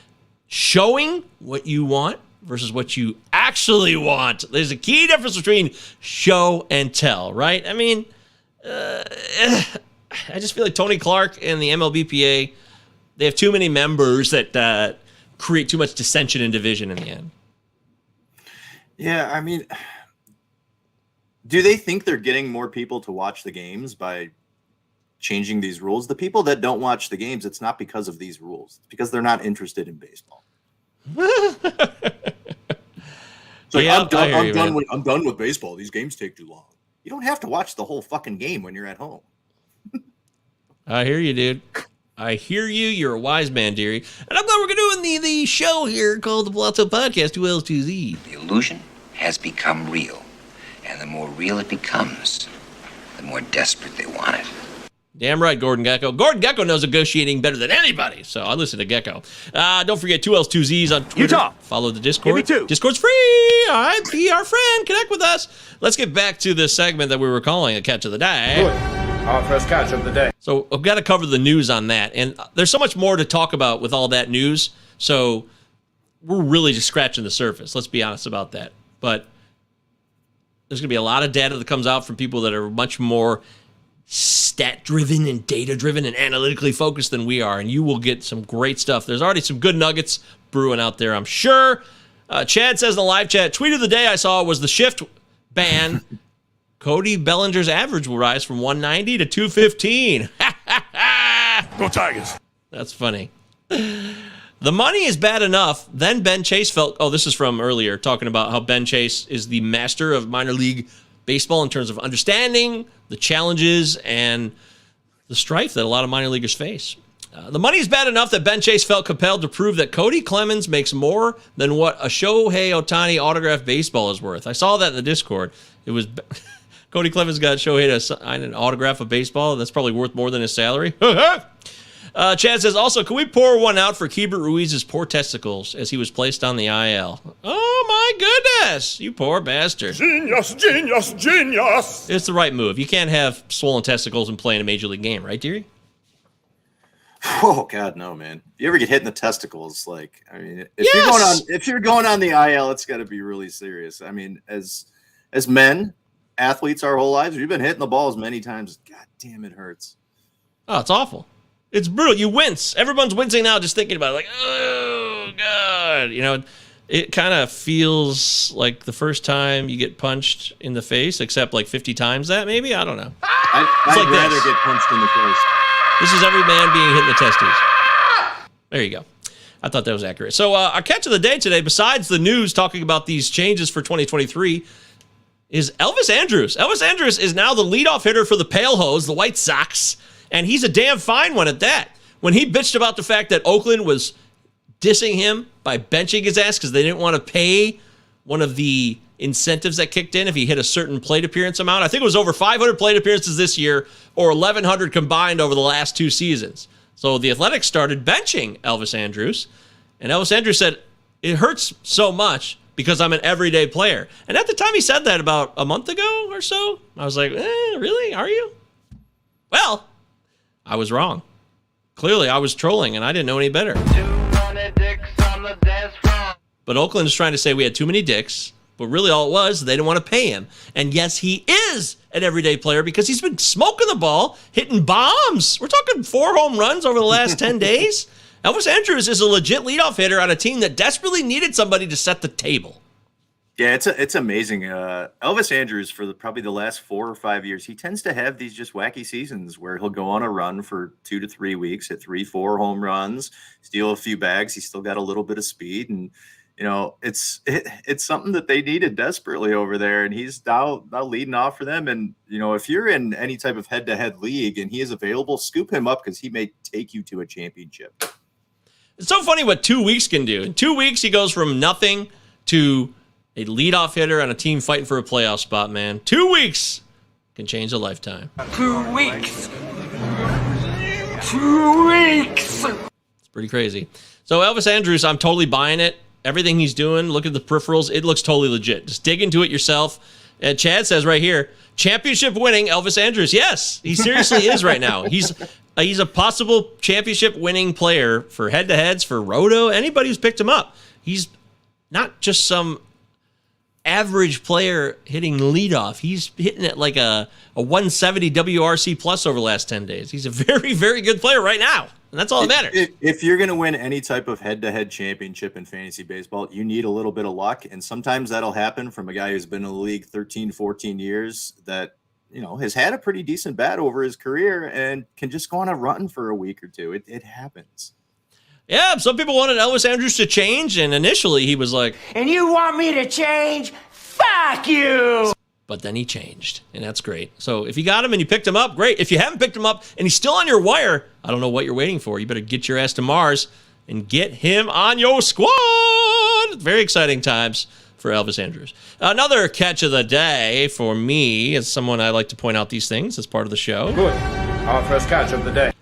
showing what you want versus what you actually want. There's a key difference between show and tell, right? I mean, I just feel like Tony Clark and the MLBPA, they have too many members that create too much dissension and division in the end. Yeah, I mean, do they think they're getting more people to watch the games by changing these rules? The people that don't watch the games, it's not because of these rules. It's because they're not interested in baseball. It's like, I'm done with baseball. These games take too long. You don't have to watch the whole fucking game when you're at home. I hear you, dude. I hear you. You're a wise man, Deary. And I'm glad we're doing the show here called the Pallazzo Podcast 2Ls2Z. The illusion has become real. And the more real it becomes, the more desperate they want it. Damn right, Gordon Gekko. Gordon Gekko knows negotiating better than anybody, so I listen to Gekko. Don't forget 2Ls2Zs on Twitter. Utah. Follow the Discord. Give me 2. Discord's free. All right, be our friend. Connect with us. Let's get back to the segment that we were calling a catch of the day. Good. Our first catch of the day. So I've got to cover the news on that. And there's so much more to talk about with all that news. So we're really just scratching the surface. Let's be honest about that. But there's going to be a lot of data that comes out from people that are much more stat-driven and data-driven and analytically focused than we are. And you will get some great stuff. There's already some good nuggets brewing out there, I'm sure. Chad says in the live chat, tweet of the day I saw was the shift ban. Cody Bellinger's average will rise from 190 to 215. Go Tigers. That's funny. The money is bad enough. Then Ben Chase felt, this is from earlier, talking about how Ben Chase is the master of minor league baseball in terms of understanding the challenges and the strife that a lot of minor leaguers face. The money is bad enough that Ben Chase felt compelled to prove that Cody Clemens makes more than what a Shohei Ohtani autographed baseball is worth. I saw that in the Discord. It was... Cody Clemens got Shohei to sign an autograph of baseball. That's probably worth more than his salary. Chad says, also, can we pour one out for Keibert Ruiz's poor testicles as he was placed on the IL? Oh, my goodness. You poor bastard. Genius, genius, genius. It's the right move. You can't have swollen testicles and play in a major league game, right, Deary? Oh, God, no, man. If you ever get hit in the testicles, if you're going on the IL, it's got to be really serious. I mean, as men, athletes our whole lives, we've been hitting the balls many times. God damn, it hurts. Oh, it's awful. It's brutal. You wince. Everyone's wincing now just thinking about it. Like, oh, God. It kind of feels like the first time you get punched in the face, except like 50 times that, maybe? I don't know. I'd rather get punched in the face. This is every man being hit in the testes. There you go. I thought that was accurate. So our catch of the day today, besides the news talking about these changes for 2023, is Elvis Andrus. Elvis Andrus is now the leadoff hitter for the Pale Hose, the White Sox, and he's a damn fine one at that. When he bitched about the fact that Oakland was dissing him by benching his ass because they didn't want to pay one of the incentives that kicked in if he hit a certain plate appearance amount. I think it was over 500 plate appearances this year or 1,100 combined over the last 2 seasons. So the Athletics started benching Elvis Andrus, and Elvis Andrus said, it hurts so much because I'm an everyday player. And at the time he said that about a month ago or so, I was like, really? Are you? Well, I was wrong. Clearly, I was trolling, and I didn't know any better. But Oakland is trying to say we had too many dicks, but really all it was, they didn't want to pay him. And yes, he is an everyday player because he's been smoking the ball, hitting bombs. We're talking 4 home runs over the last 10 days. Elvis Andrus is a legit leadoff hitter on a team that desperately needed somebody to set the table. Yeah, it's amazing. Elvis Andrus, for probably the last 4 or 5 years, he tends to have these just wacky seasons where he'll go on a run for 2 to 3 weeks, hit 3-4 home runs, steal a few bags. He's still got a little bit of speed, and it's something that they needed desperately over there, and he's now leading off for them. And if you're in any type of head-to-head league and he is available, scoop him up because he may take you to a championship. It's so funny what 2 weeks can do. In 2 weeks, he goes from nothing to a leadoff hitter on a team fighting for a playoff spot, man. 2 weeks can change a lifetime. 2 weeks. 2 weeks. It's pretty crazy. So Elvis Andrus, I'm totally buying it. Everything he's doing, look at the peripherals. It looks totally legit. Just dig into it yourself. And Chad says right here, championship winning Elvis Andrus. Yes, he seriously is right now. He's a possible championship winning player for head-to-heads, for Roto, anybody who's picked him up. He's not just some average player hitting leadoff. He's hitting it like a 170 WRC plus over the last 10 days. He's a very, very good player right now. And that's all that matters. If you're going to win any type of head-to-head championship in fantasy baseball, you need a little bit of luck. And sometimes that'll happen from a guy who's been in the league 13, 14 years that, has had a pretty decent bat over his career and can just go on a run for a week or two. It happens. Yeah, some people wanted Elvis Andrus to change, and initially he was like, And you want me to change? Fuck you! But then he changed, and that's great. So if you got him and you picked him up, great. If you haven't picked him up and he's still on your wire, I don't know what you're waiting for. You better get your ass to Mars and get him on your squad. Very exciting times for Elvis Andrus. Another catch of the day for me, as someone I like to point out these things as part of the show. Good. Our first catch of the day.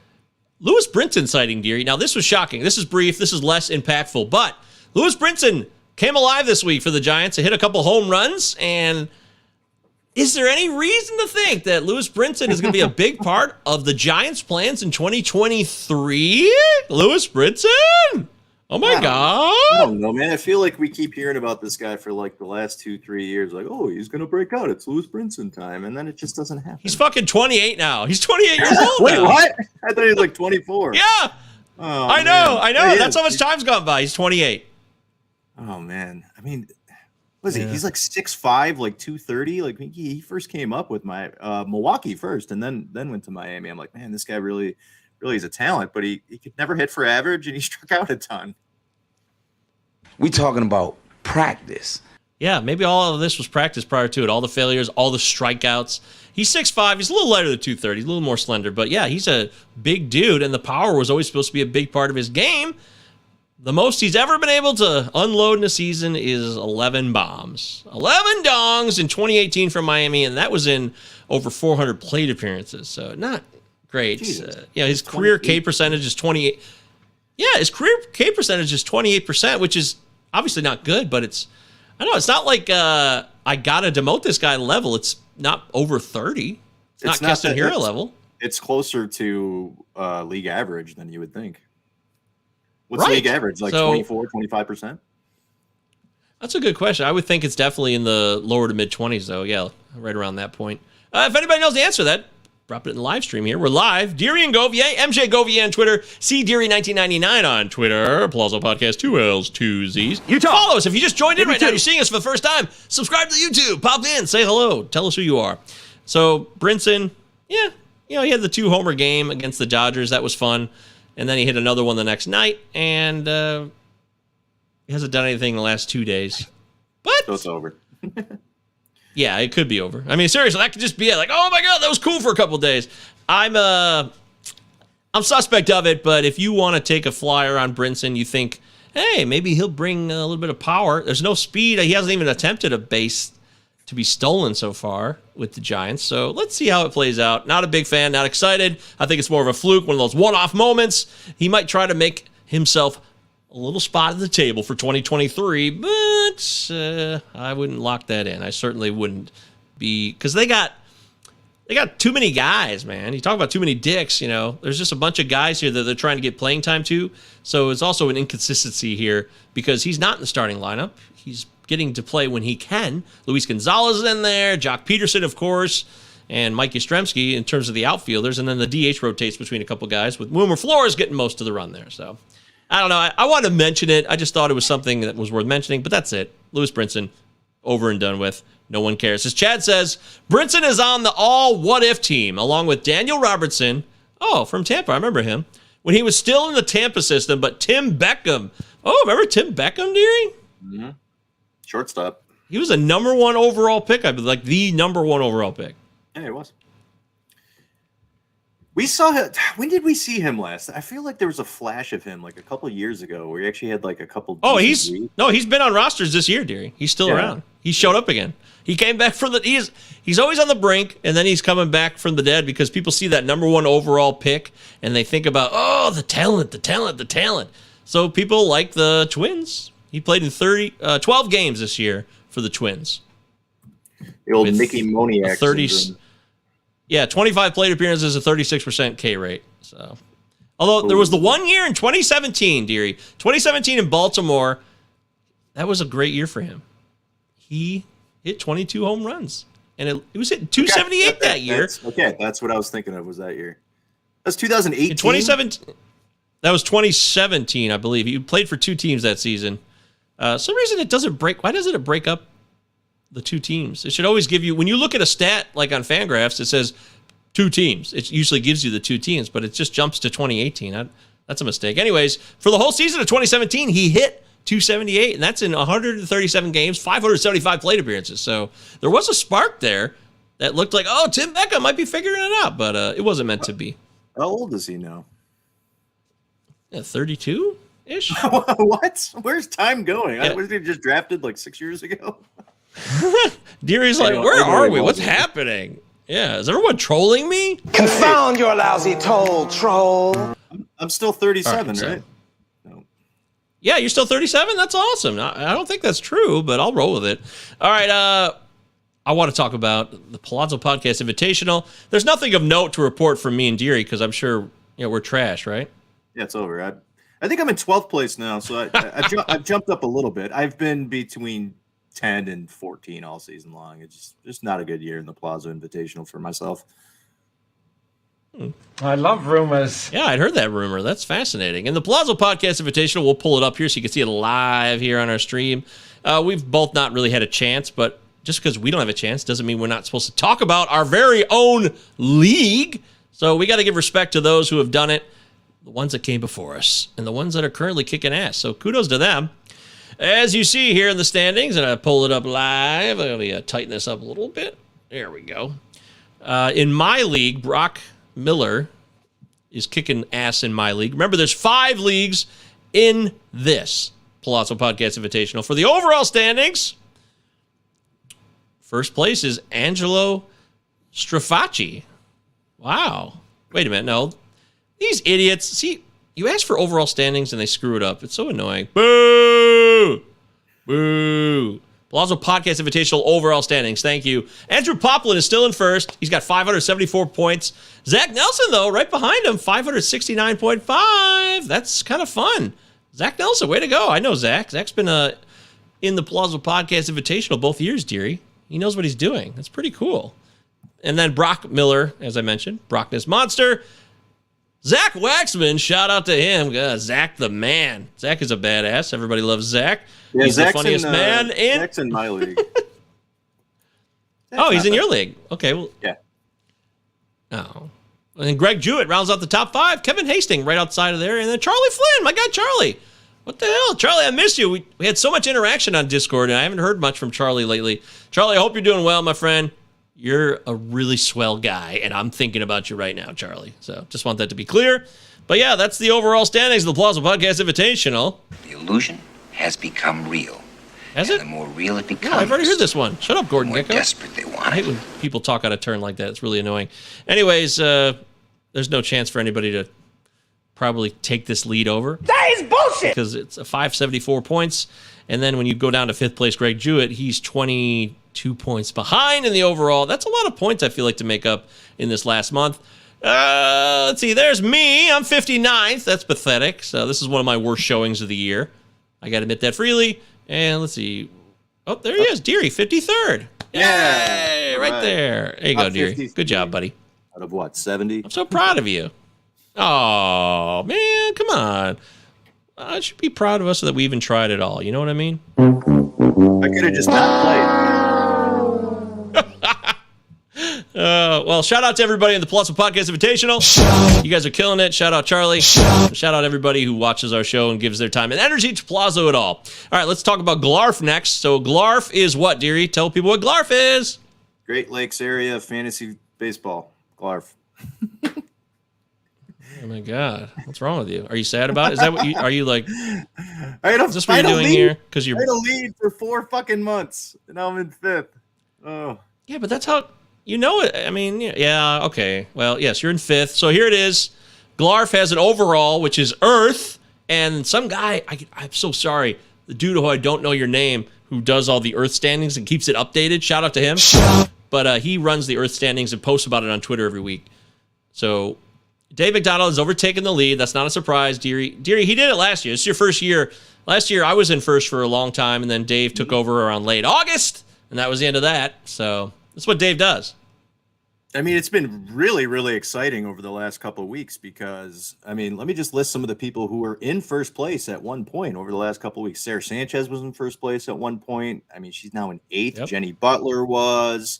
Lewis Brinson sighting, Deary. Now, this was shocking. This is brief. This is less impactful. But Lewis Brinson came alive this week for the Giants to hit a couple home runs. And is there any reason to think that Lewis Brinson is going to be a big part of the Giants' plans in 2023? Lewis Brinson? Oh, my God. I don't know, man. I feel like we keep hearing about this guy for like the last 2-3 years. Like, oh, he's going to break out. It's Lewis Brinson time. And then it just doesn't happen. He's fucking 28 now. He's 28 years old Wait, now. what? I thought he was like 24. Yeah. Oh, I know. Yeah, That's how much time's gone by. He's 28. Oh, man. I mean, what is he? He's like 6'5", like 230. Like he first came up with my Milwaukee first and then went to Miami. I'm like, man, this guy really is a talent, but he could never hit for average and he struck out a ton. We talking about practice. Yeah, maybe all of this was practice prior to it. All the failures, all the strikeouts. He's 6'5". He's a little lighter than 230. He's a little more slender. But, yeah, he's a big dude, and the power was always supposed to be a big part of his game. The most he's ever been able to unload in a season is 11 bombs. 11 dongs in 2018 from Miami, and that was in over 400 plate appearances. So, not great. His career K percentage is 28. Yeah, his career K percentage is 28%, which is obviously not good, but it's not like I gotta demote this guy level. It's not over 30. It's not Keston Hiura level. It's closer to league average than you would think. What's league average? Like 24, 25%? That's a good question. I would think it's definitely in the lower to mid-20s, though. Yeah, right around that point. If anybody knows the answer to that, drop it in the live stream here. We're live. Deary and Govier, MJ Govier on Twitter, CDeary1999 on Twitter, Pallazzo Podcast, 2 L's, 2 Z's. Follow us. If you just joined in right now, you're seeing us for the first time, subscribe to the YouTube. Pop in, say hello, tell us who you are. So, Brinson, he had the 2-homer game against the Dodgers. That was fun. And then he hit another one the next night, and he hasn't done anything in the last 2 days. But so it's over. Yeah, it could be over. I mean, seriously, that could just be it. Like, oh my God, that was cool for a couple of days. I'm suspect of it, but if you want to take a flyer on Brinson, you think hey, maybe he'll bring a little bit of power. There's no speed. He hasn't even attempted a base to be stolen so far with the Giants. So let's see how it plays out. Not a big fan, not excited. I think it's more of a fluke, one of those one-off moments. He might try to make himself a little spot at the table for 2023, but I wouldn't lock that in. I certainly wouldn't be, because they got too many guys, man. You talk about too many dicks, There's just a bunch of guys here that they're trying to get playing time to. So it's also an inconsistency here because he's not in the starting lineup. He's getting to play when he can. Luis Gonzalez is in there, Jock Peterson, of course, and Mike Yastrzemski in terms of the outfielders. And then the DH rotates between a couple guys with Wilmer Flores getting most of the run there. So I don't know. I wanted to mention it. I just thought it was something that was worth mentioning, but that's it. Lewis Brinson, over and done with. No one cares. As Chad says, Brinson is on the all what-if team, along with Daniel Robertson. Oh, from Tampa. I remember him. When he was still in the Tampa system, but Tim Beckham. Oh, remember Tim Beckham, Deary? Mm-hmm. Shortstop. He was a number 1 overall pick. I believe, like the number 1 overall pick. Yeah, he was. We saw him. When did we see him last? I feel like there was a flash of him like a couple years ago where he actually had like a couple. Oh, he's been on rosters this year, Deary. He's still around. He showed up again. He came back from the. He's always on the brink, and then he's coming back from the dead because people see that number 1 overall pick and they think about the talent. So people like the Twins. He played in 12 games this year for the Twins. The old Mickey Moniak. 30. Yeah, 25 plate appearances, a 36% K rate. So, although there was the 1 year in 2017, Deary, 2017 in Baltimore, that was a great year for him. He hit 22 home runs, and it was hitting 278 that year. That's what I was thinking of. Was that year? That's 2018. 2017. That was 2017, I believe. He played for 2 teams that season. Some reason it doesn't break. Why doesn't it break up the 2 teams? It should always give you, when you look at a stat like on Fangraphs, it says 2 teams. It usually gives you the 2 teams, but it just jumps to 2018. That's a mistake. Anyways, for the whole season of 2017, he hit 278, and that's in 137 games, 575 plate appearances. So there was a spark there that looked like, Tim Beckham might be figuring it out, but it wasn't meant to be. How old is he now? Yeah, 32-ish? What? Where's time going? Yeah. Was he just drafted like 6 years ago? Deary's like, where are we? What's happening? Yeah, is everyone trolling me? Confound your lousy troll. I'm still 37, right? No. Yeah, you're still 37? That's awesome. I don't think that's true, but I'll roll with it. All right, I want to talk about the Pallazzo Podcast Invitational. There's nothing of note to report from me and Deary because I'm sure we're trash, right? Yeah, it's over. I think I'm in 12th place now, so I've jumped up a little bit. I've been between 10 and 14 all season long. It's just not a good year in the Pallazzo Invitational for myself. I love rumors. Yeah, I'd heard that rumor. That's fascinating. And the Pallazzo Podcast Invitational, we'll pull it up here so you can see it live here on our stream. We've both not really had a chance, but just because we don't have a chance doesn't mean we're not supposed to talk about our very own league. So we got to give respect to those who have done it, the ones that came before us, and the ones that are currently kicking ass. So kudos to them. As you see here in the standings, and I pull it up live, let me tighten this up a little bit. There we go. In my league, Brock Miller is kicking ass in my league. Remember, there's 5 leagues in this Pallazzo Podcast Invitational. For the overall standings, first place is Angelo Strafacci. Wow. Wait a minute. No. These idiots. See, you ask for overall standings and they screw it up. It's so annoying. Boo! Boo! Pallazzo Podcast Invitational overall standings. Thank you. Andrew Poplin is still in first. He's got 574 points. Zach Nelson, though, right behind him, 569.5. That's kind of fun. Zach Nelson, way to go. I know Zach. Zach's been in the Pallazzo Podcast Invitational both years, Deary. He knows what he's doing. That's pretty cool. And then Brock Miller, as I mentioned, Brockness Monster. Zach Waxman, shout out to him. Zach the man. Zach is a badass. Everybody loves Zach. Yeah, he's Zach's the funniest man in. Zach's in my league. Oh, he's in your league. Okay, well. Yeah. Oh. And Greg Jewett rounds out the top 5. Kevin Hastings right outside of there. And then Charlie Flynn, my guy Charlie. What the hell? Charlie, I miss you. We had so much interaction on Discord, and I haven't heard much from Charlie lately. Charlie, I hope you're doing well, my friend. You're a really swell guy, and I'm thinking about you right now, Charlie. So just want that to be clear. But yeah, that's the overall standings of the Pallazzo Podcast Invitational. The illusion has become real. Has and it? the more real it becomes, No, I've already heard this one. Shut up, the Gordon more Gecko. desperate they want I hate it. when people talk out of turn like that. It's really annoying. Anyways, there's no chance for anybody to probably take this lead over. That is bullshit! Because it's a 574 points. And then when you go down to 5th place, Greg Jewett, he's 22 points behind in the overall. That's a lot of points, I feel like, to make up in this last month. Let's see. There's me. I'm 59th. That's pathetic. So this is one of my worst showings of the year. I got to admit that freely. And let's see. Oh, there he is. Deary, 53rd. Yeah. Yay, right there. There you go, Deary. Good job, buddy. Out of what, 70? I'm so proud of you. Oh, man, come on. I should be proud of us that we even tried it all. You know what I mean? I could have just not played. Well, shout out to everybody in the Pallazzo Podcast Invitational. You guys are killing it. Shout out Charlie. Shout out everybody who watches our show and gives their time and energy to Pallazzo at all. All right, let's talk about GLARF next. So GLARF is what, Deary? Tell people what GLARF is. Great Lakes Area Fantasy Baseball. GLARF. Oh my God, what's wrong with you? Are you sad about it? Is that what you are? You like? Is this what you're doing here? Because you're I had a lead for 4 fucking months, and now I'm in 5th. Oh, yeah, but that's how you know it. I mean, yeah, okay. Well, yes, you're in 5th. So here it is. GLARF has an overall, which is Earth, and some guy. I'm so sorry. The dude who I don't know your name, who does all the Earth standings and keeps it updated. Shout out to him. But he runs the Earth standings and posts about it on Twitter every week. So Dave McDonald has overtaken the lead. That's not a surprise, Deary. Deary, he did it last year. It's your first year. Last year, I was in first for a long time, and then Dave took over around late August, and that was the end of that. So that's what Dave does. I mean, it's been really, really exciting over the last couple of weeks because, I mean, let me just list some of the people who were in first place at one point over the last couple of weeks. Sarah Sanchez was in first place at one point. I mean, she's now in 8th. Yep. Jenny Butler was.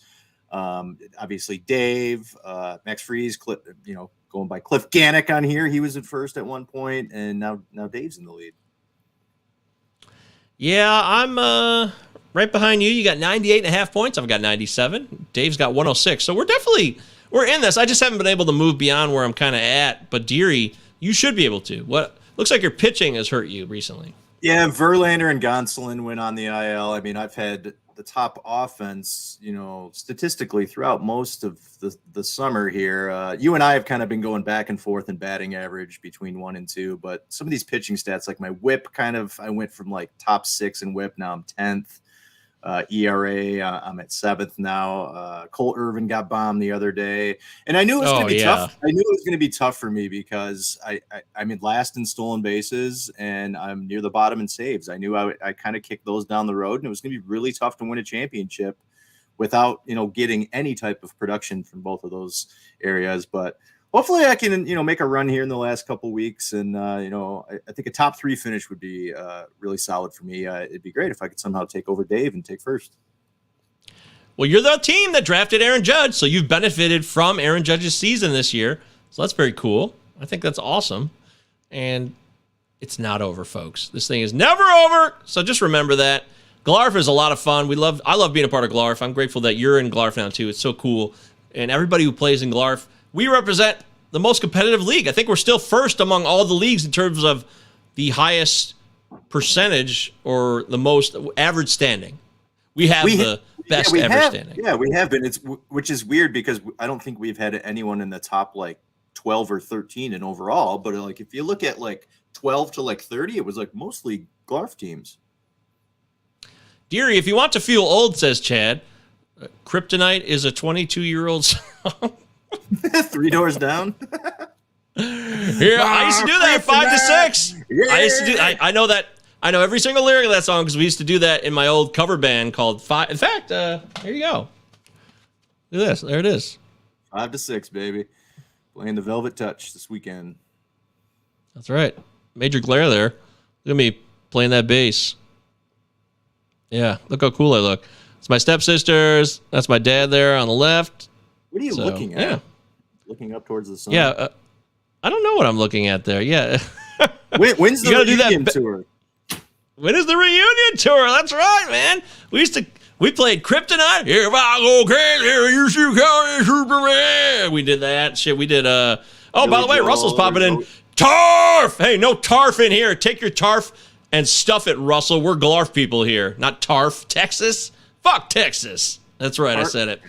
Obviously, Dave, Max Freeze, going by Cliff Gannick on here. He was at first at one point, and now Dave's in the lead. Yeah, I'm right behind you. You got 98.5 points. I've got 97. Dave's got 106. So we're in this. I just haven't been able to move beyond where I'm kind of at. But Deary, you should be able to. What looks like your pitching has hurt you recently. Yeah, Verlander and Gonsolin went on the IL. I mean, I've had the top offense, statistically throughout most of the summer here. You and I have kind of been going back and forth in batting average between 1 and 2, but some of these pitching stats, like my whip, I went from like top 6 in whip. Now I'm 10th. ERA, I'm at 7th now. Cole Irvin got bombed the other day, and I knew it was going to be tough. I knew it was going to be tough for me because I'm in last in stolen bases and I'm near the bottom in saves. I knew I kind of kicked those down the road, and it was going to be really tough to win a championship without getting any type of production from both of those areas. But hopefully I can, make a run here in the last couple of weeks. And, I think a top 3 finish would be really solid for me. It'd be great if I could somehow take over Dave and take first. Well, you're the team that drafted Aaron Judge, so you've benefited from Aaron Judge's season this year. So that's very cool. I think that's awesome. And it's not over, folks. This thing is never over. So just remember that. GLARF is a lot of fun. I love being a part of GLARF. I'm grateful that you're in GLARF now, too. It's so cool. And everybody who plays in GLARF, we represent the most competitive league. I think we're still first among all the leagues in terms of the highest percentage or the most average standing. We have the best ever standing. Yeah, we have been. Which is weird because I don't think we've had anyone in the top 12 or 13 in overall. But if you look at 12 to 30, it was mostly GLARF teams. Deary, if you want to feel old, says Chad, Kryptonite is a 22-year-old song. 3 doors down. Yeah, I used to do that 5 to 6. Yeah. I used to do. I know that. I know every single lyric of that song because we used to do that in my old cover band called 5. In fact, here you go. Look at this. There it is. 5 to 6, baby. Playing the Velvet Touch this weekend. That's right. Major glare there. Look at me playing that bass. Yeah, look how cool I look. It's my stepsisters. That's my dad there on the left. What are you looking at? Yeah. Looking up towards the sun. Yeah, I don't know what I'm looking at there. Yeah. When's the reunion tour? When is the reunion tour? That's right, man. We We played Kryptonite. If I go crazy, you should call me Superman. We did that shit. We did, by the way, Russell's popping in. Tarf! Hey, no tarf in here. Take your tarf and stuff it, Russell. We're GLARF people here, not tarf. Texas? Fuck Texas. That's right, I said it.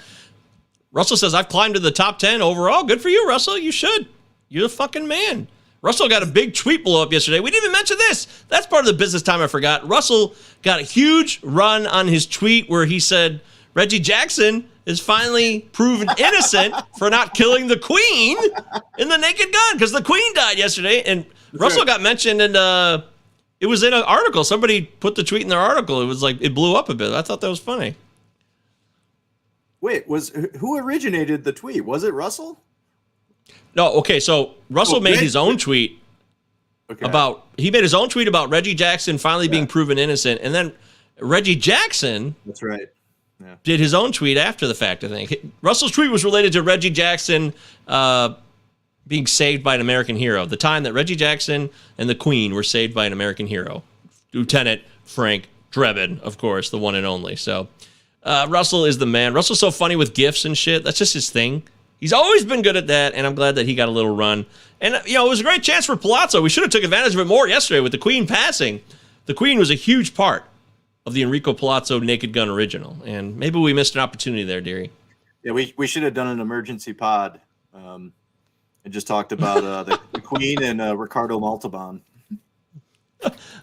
Russell says, I've climbed to the top 10 overall. Good for you, Russell. You should. You're the fucking man. Russell got a big tweet blow up yesterday. We didn't even mention this. That's part of the business time I forgot. Russell got a huge run on his tweet where he said Reggie Jackson is finally proven innocent for not killing the Queen in the Naked Gun because the Queen died yesterday. And Russell got mentioned, and it was in an article. Somebody put the tweet in their article. It was like it blew up a bit. I thought that was funny. Wait, who originated the tweet? Was it Russell? No, okay, so Russell made his own tweet about Reggie Jackson finally being proven innocent, and then Reggie Jackson did his own tweet after the fact, I think. Russell's tweet was related to Reggie Jackson being saved by an American hero, the time that Reggie Jackson and the Queen were saved by an American hero. Lieutenant Frank Drebin, of course, the one and only. So Russell is the man. Russell's so funny with gifts and shit. That's just his thing. He's always been good at that, and I'm glad that he got a little run. And, it was a great chance for Pallazzo. We should have took advantage of it more yesterday with the Queen passing. The Queen was a huge part of the Enrico Pallazzo Naked Gun original, and maybe we missed an opportunity there, Deary. Yeah, we should have done an emergency pod and just talked about the Queen and Ricardo Montalban.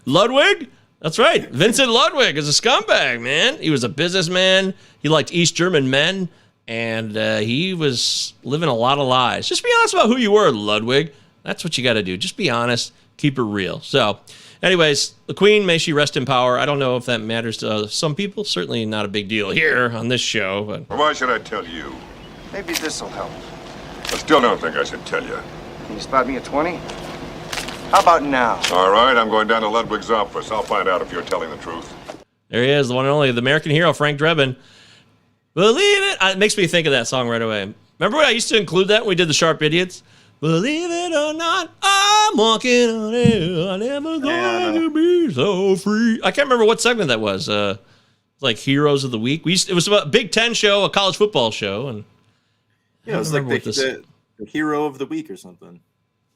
Ludwig? That's right. Vincent Ludwig is a scumbag, man. He was a businessman. He liked East German men. And he was living a lot of lies. Just be honest about who you were, Ludwig. That's what you got to do. Just be honest. Keep it real. So, anyways, the Queen, may she rest in power. I don't know if that matters to some people. Certainly not a big deal here on this show. But Why should I tell you? Maybe this'll help. I still don't think I should tell you. Can you spot me at 20? How about now? All right, I'm going down to Ludwig's office. I'll find out if you're telling the truth. There he is, the one and only, the American hero, Frank Drebin. Believe it. It makes me think of that song right away. Remember when I used to include that when we did the Sharp Idiots? Believe it or not, I'm walking on air. I'm never going to be so free. I can't remember what segment that was. Like Heroes of the Week. It was about a Big Ten show, a college football show, and it was like the Hero of the Week or something.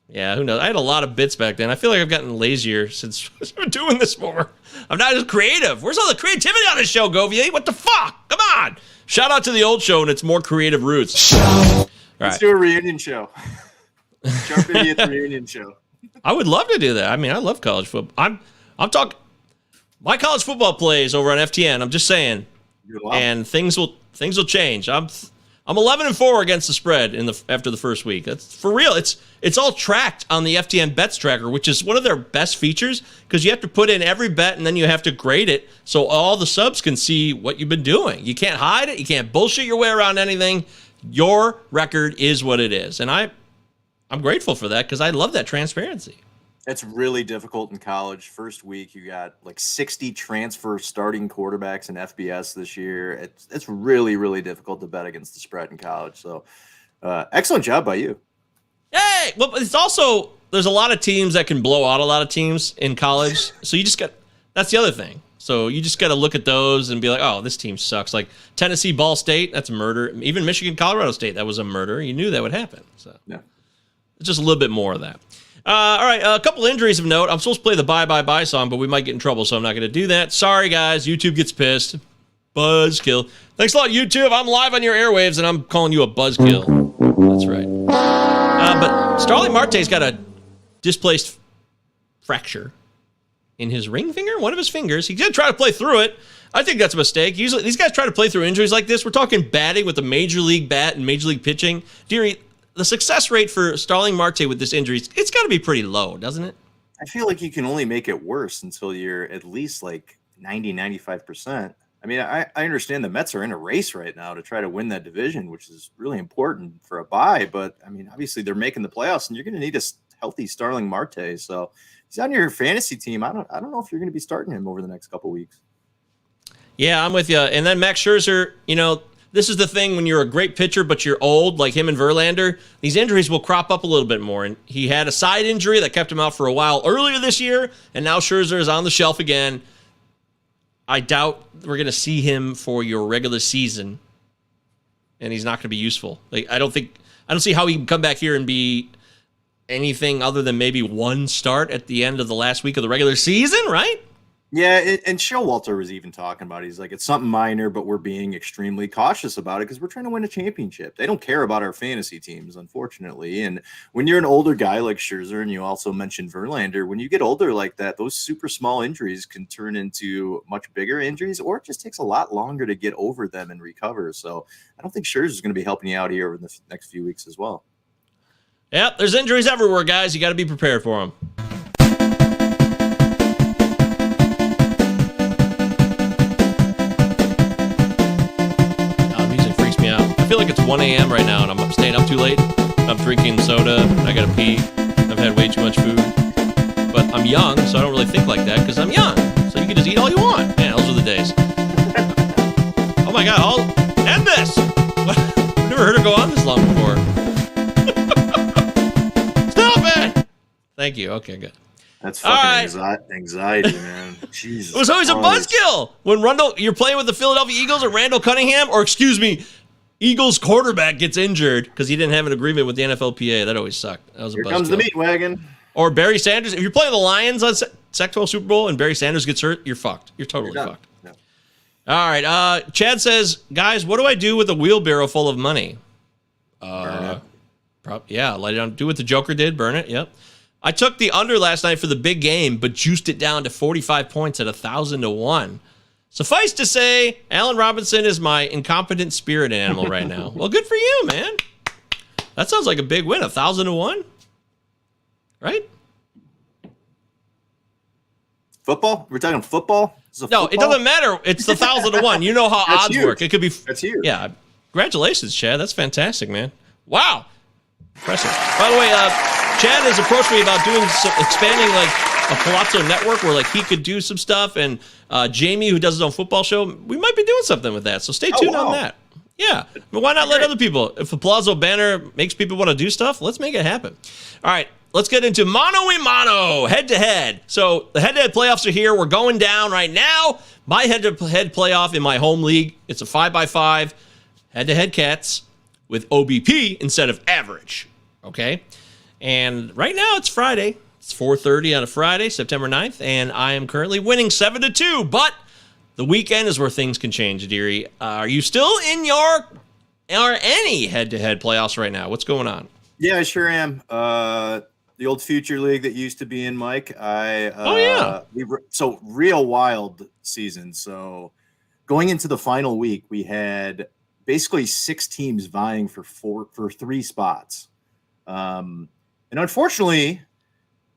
Yeah, who knows? I had a lot of bits back then. I feel like I've gotten lazier since we're doing this more. I'm not as creative. Where's all the creativity on this show, Govier? What the fuck? Come on. Shout out to the old show and its more creative roots. All Let's do a reunion show. Sharp Idiots reunion show. I would love to do that. I mean, I love college football. I'm talking my college football plays over on FTN. I'm just saying. And things will change. I'm 11-4 against the spread after the first week. That's for real. It's all tracked on the FTN Bets Tracker, which is one of their best features because you have to put in every bet and then you have to grade it so all the subs can see what you've been doing. You can't hide it. You can't bullshit your way around anything. Your record is what it is, and I'm grateful for that because I love that transparency. It's really difficult in college. First week, you got like 60 transfer starting quarterbacks in FBS this year. It's really, really difficult to bet against the spread in college. So, excellent job by you. Hey, well, it's also there's a lot of teams that can blow out a lot of teams in college. So that's the other thing. So you just got to look at those and be like, oh, this team sucks. Like Tennessee, Ball State, that's a murder. Even Michigan, Colorado State, that was a murder. You knew that would happen. So yeah, it's just a little bit more of that. All right, a couple injuries of note. I'm supposed to play the Bye Bye Bye song, but we might get in trouble, so I'm not going to do that. Sorry, guys. YouTube gets pissed. Buzzkill. Thanks a lot, YouTube. I'm live on your airwaves, and I'm calling you a buzzkill. That's right. But Starling Marte's got a displaced fracture in his ring finger, one of his fingers. He did try to play through it. I think that's a mistake. Usually, these guys try to play through injuries like this. We're talking batting with a major league bat and major league pitching. Deary, the success rate for Starling Marte with this injury, it's got to be pretty low, doesn't it? I feel like you can only make it worse until you're at least like 90, 95%. I mean, I understand the Mets are in a race right now to try to win that division, which is really important for a bye. But, I mean, obviously they're making the playoffs, and you're going to need a healthy Starling Marte. So he's on your fantasy team. I don't know if you're going to be starting him over the next couple weeks. Yeah, I'm with you. And then Max Scherzer, this is the thing when you're a great pitcher, but you're old, like him and Verlander, these injuries will crop up a little bit more. And he had a side injury that kept him out for a while earlier this year, and now Scherzer is on the shelf again. I doubt we're going to see him for your regular season, and he's not going to be useful. Like I don't see how he can come back here and be anything other than maybe one start at the end of the last week of the regular season, right? Yeah, and Showalter was even talking about it. He's like, it's something minor, but we're being extremely cautious about it because we're trying to win a championship. They don't care about our fantasy teams, unfortunately. And when you're an older guy like Scherzer, and you also mentioned Verlander, when you get older like that, those super small injuries can turn into much bigger injuries, or it just takes a lot longer to get over them and recover. So I don't think Scherzer is going to be helping you out here over the next few weeks as well. Yep, there's injuries everywhere, guys. You got to be prepared for them. I feel like it's 1 a.m. right now, and I'm staying up too late. I'm drinking soda. I gotta pee. I've had way too much food. But I'm young, so I don't really think like that because I'm young. So you can just eat all you want. Man, those are the days. Oh my God, I'll end this. I've never heard her go on this long before. Stop it. Thank you. Okay, good. That's fucking anxiety, man. Jesus. It was always a buzzkill. When you're playing with the Philadelphia Eagles or Randall Cunningham, or excuse me, Eagles quarterback gets injured because he didn't have an agreement with the NFLPA. That always sucked. That was a buzzkill. Here comes the meat wagon. Or Barry Sanders. If you're playing the Lions on Sac-12 Super Bowl and Barry Sanders gets hurt, you're fucked. You're totally fucked. Yeah. All right. Chad says, guys, what do I do with a wheelbarrow full of money? Burn it. Yeah, light it on. Do what the Joker did. Burn it. Yep. I took the under last night for the big game, but juiced it down to 45 points at 1,000-1. Suffice to say, Allen Robinson is my incompetent spirit animal right now. Well, good for you, man. That sounds like a big win, 1,000-1. Right? Football? We're talking football? No, it doesn't matter. It's 1,000-1. You know how odds work. It could be. That's huge. Yeah. Congratulations, Chad. That's fantastic, man. Wow. Impressive. By the way, Chad has approached me about doing expanding like a Pallazzo network where like he could do some stuff, and Jamie, who does his own football show, we might be doing something with that. So stay tuned on that. Yeah, but why not let other people? If the Pallazzo banner makes people want to do stuff, let's make it happen. All right, let's get into mano a mano, head to head. So the head to head playoffs are here. We're going down right now. My head to head playoff in my home league. It's a 5x5 head to head cats with OBP instead of average. Okay. And right now it's Friday. It's 4:30 on a Friday, September 9th, and I am currently winning 7-2. But the weekend is where things can change, Deary. Are you still in any head-to-head playoffs right now? What's going on? Yeah, I sure am. The old future league that used to be in, Mike. So real wild season. So going into the final week, we had basically 6 teams vying for 3 spots. And unfortunately,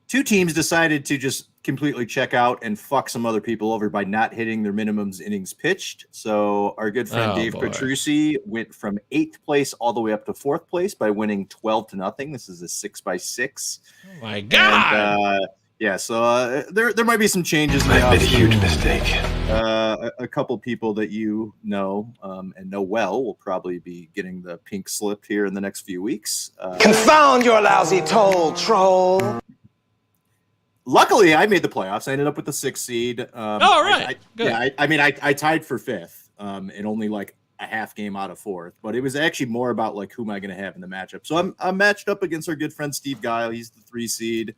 2 teams decided to just completely check out and fuck some other people over by not hitting their minimums innings pitched. So our good friend Dave Petrucci went from 8th place all the way up to 4th place by winning 12-0. This is a 6x6. Oh my God. And, so there might be some changes. I made a huge mistake. A couple people that you know and know well will probably be getting the pink slip here in the next few weeks. Confound your lousy troll. Luckily, I made the playoffs. I ended up with the 6th seed. Right. I tied for 5th and only like a half game out of 4th. But it was actually more about like who am I going to have in the matchup. So I'm matched up against our good friend Steve Guile. He's the 3 seed.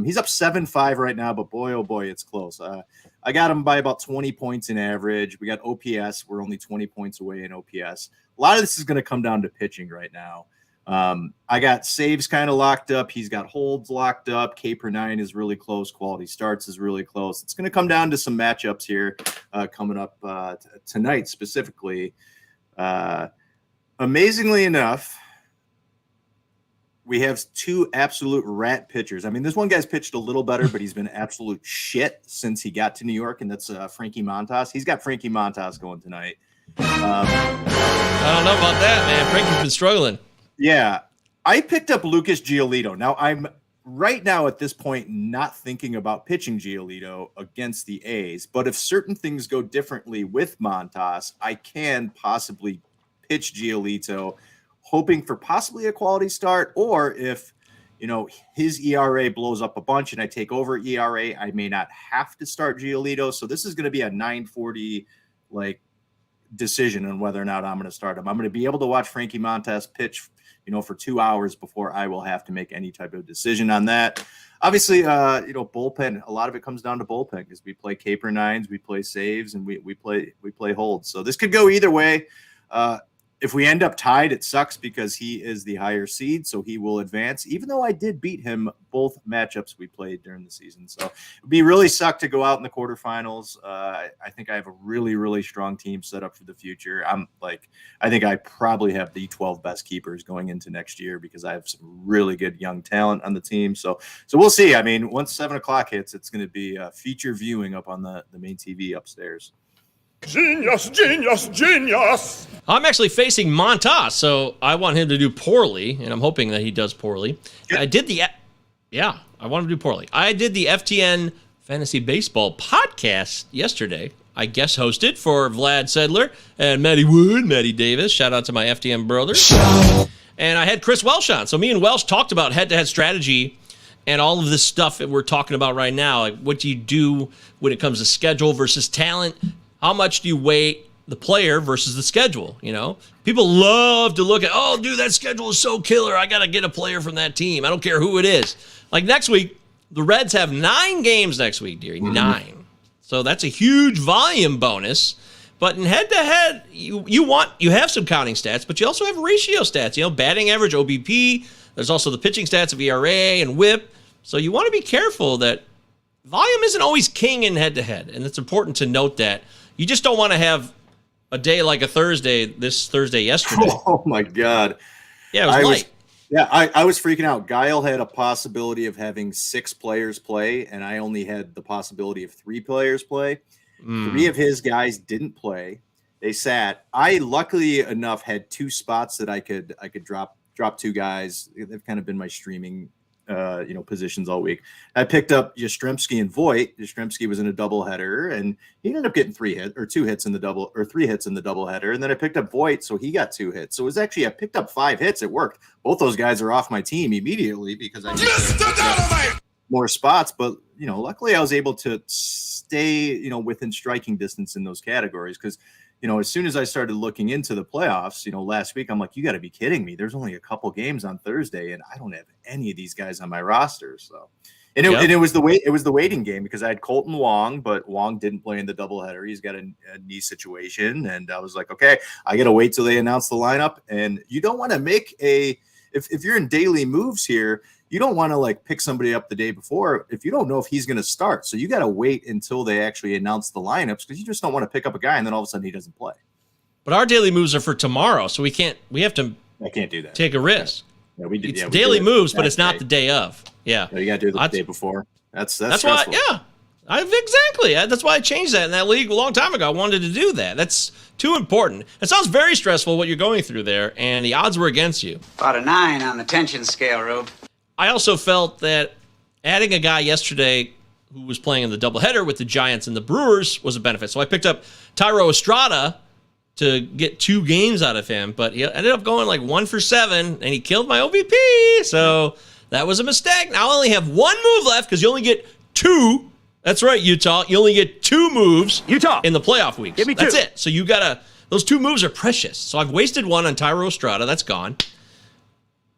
He's up 7-5 right now, but boy, oh boy, it's close. I got him by about 20 points in average. We got OPS. We're only 20 points away in OPS. A lot of this is going to come down to pitching right now. I got saves kind of locked up. He's got holds locked up. K per 9 is really close. Quality starts is really close. It's going to come down to some matchups here coming up tonight specifically. Amazingly enough, we have 2 absolute rat pitchers. I mean, this one guy's pitched a little better, but he's been absolute shit since he got to New York, and that's Frankie Montas. He's got Frankie Montas going tonight. I don't know about that, man. Frankie's been struggling. Yeah. I picked up Lucas Giolito. Now, I'm right now at this point not thinking about pitching Giolito against the A's, but if certain things go differently with Montas, I can possibly pitch Giolito, hoping for possibly a quality start, or if his ERA blows up a bunch and I take over ERA, I may not have to start Giolito. So this is going to be a 9:40 decision on whether or not I'm going to start him. I'm going to be able to watch Frankie Montas pitch, for 2 hours before I will have to make any type of decision on that. Obviously, bullpen, a lot of it comes down to bullpen because we play caper nines, we play saves, and we play holds. So this could go either way. If we end up tied, it sucks because he is the higher seed, so he will advance, even though I did beat him both matchups we played during the season. So it would be really suck to go out in the quarterfinals. I think I have a really, really strong team set up for the future. I think I probably have the 12 best keepers going into next year because I have some really good young talent on the team. So we'll see. I mean, once 7 o'clock hits, it's going to be feature viewing up on the main TV upstairs. Genius, genius, genius! I'm actually facing Montas, so I want him to do poorly, and I'm hoping that he does poorly. I want him to do poorly. I did the FTN Fantasy Baseball podcast yesterday. I guest hosted for Vlad Sedler and Matty Davis. Shout out to my FTN brothers. And I had Chris Welsh on. So me and Welsh talked about head-to-head strategy and all of this stuff that we're talking about right now. Like, what do you do when it comes to schedule versus talent? How much do you weight the player versus the schedule? People love to look at, that schedule is so killer. I got to get a player from that team. I don't care who it is. Like next week, the Reds have 9 games next week, Deary. 9. So that's a huge volume bonus. But in head-to-head, you have some counting stats, but you also have ratio stats. Batting average, OBP. There's also the pitching stats of ERA and WHIP. So you want to be careful that volume isn't always king in head-to-head. And it's important to note that. You just don't want to have a day like this Thursday yesterday. Oh, my God. Yeah, it was light. I was freaking out. Guile had a possibility of having 6 players play, and I only had the possibility of 3 players play. 3 of his guys didn't play. They sat. I, luckily enough, had 2 spots that I could drop 2 guys. They've kind of been my streaming positions all week. I picked up Yastrzemski and Voit. Yastrzemski was in a doubleheader, and he ended up getting 2 hits in the doubleheader. And then I picked up Voit, so he got 2 hits. So it was actually, I picked up 5 hits. It worked. Both those guys are off my team immediately because I need more spots. But luckily I was able to stay within striking distance in those categories because as soon as I started looking into the playoffs, last week, I'm like, you got to be kidding me. There's only a couple games on Thursday, and I don't have any of these guys on my roster. So, and it was the waiting game because I had Colton Wong, but Wong didn't play in the doubleheader. He's got a knee situation, and I was like, okay, I got to wait till they announce the lineup. And you don't want to make if you're in daily moves here, you don't want to pick somebody up the day before if you don't know if he's going to start. So you got to wait until they actually announce the lineups because you just don't want to pick up a guy and then all of a sudden he doesn't play. But our daily moves are for tomorrow, so I can't do that. Take a risk. Yeah, we did. It's daily moves, but it's not the day of. Yeah. You got to do it the day before. That's stressful. Why. Yeah. Exactly. That's why I changed that in that league a long time ago. I wanted to do that. That's too important. It sounds very stressful what you're going through there, and the odds were against you. About a 9 on the tension scale, Rube. I also felt that adding a guy yesterday who was playing in the doubleheader with the Giants and the Brewers was a benefit. So I picked up Thairo Estrada to get 2 games out of him, but he ended up going 1 for 7, and he killed my OBP. So that was a mistake. Now I only have 1 move left because you only get 2. That's right, Utah. You only get 2 moves in the playoff weeks. Give me 2. That's it. So those 2 moves are precious. So I've wasted 1 on Thairo Estrada. That's gone.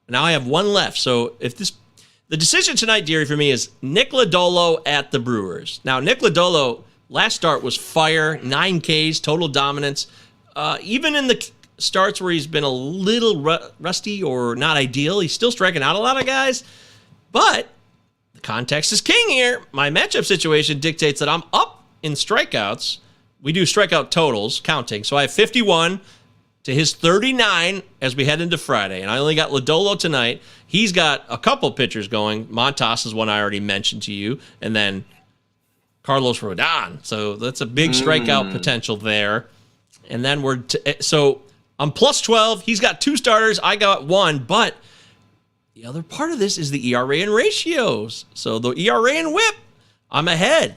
Now I have 1 left. So the decision tonight, Deary, for me is Nick Lodolo at the Brewers. Now, Nick Lodolo, last start was fire, 9 Ks, total dominance. Even in the starts where he's been a little rusty or not ideal, he's still striking out a lot of guys. But the context is king here. My matchup situation dictates that I'm up in strikeouts. We do strikeout totals, counting. So I have 51 to his 39 as we head into Friday. And I only got Lodolo tonight. He's got a couple pitchers going. Montas is one I already mentioned to you. And then Carlos Rodon. So that's a big strikeout potential there. And then so I'm plus 12. He's got 2 starters. I got 1. But the other part of this is the ERA and ratios. So the ERA and WHIP, I'm ahead.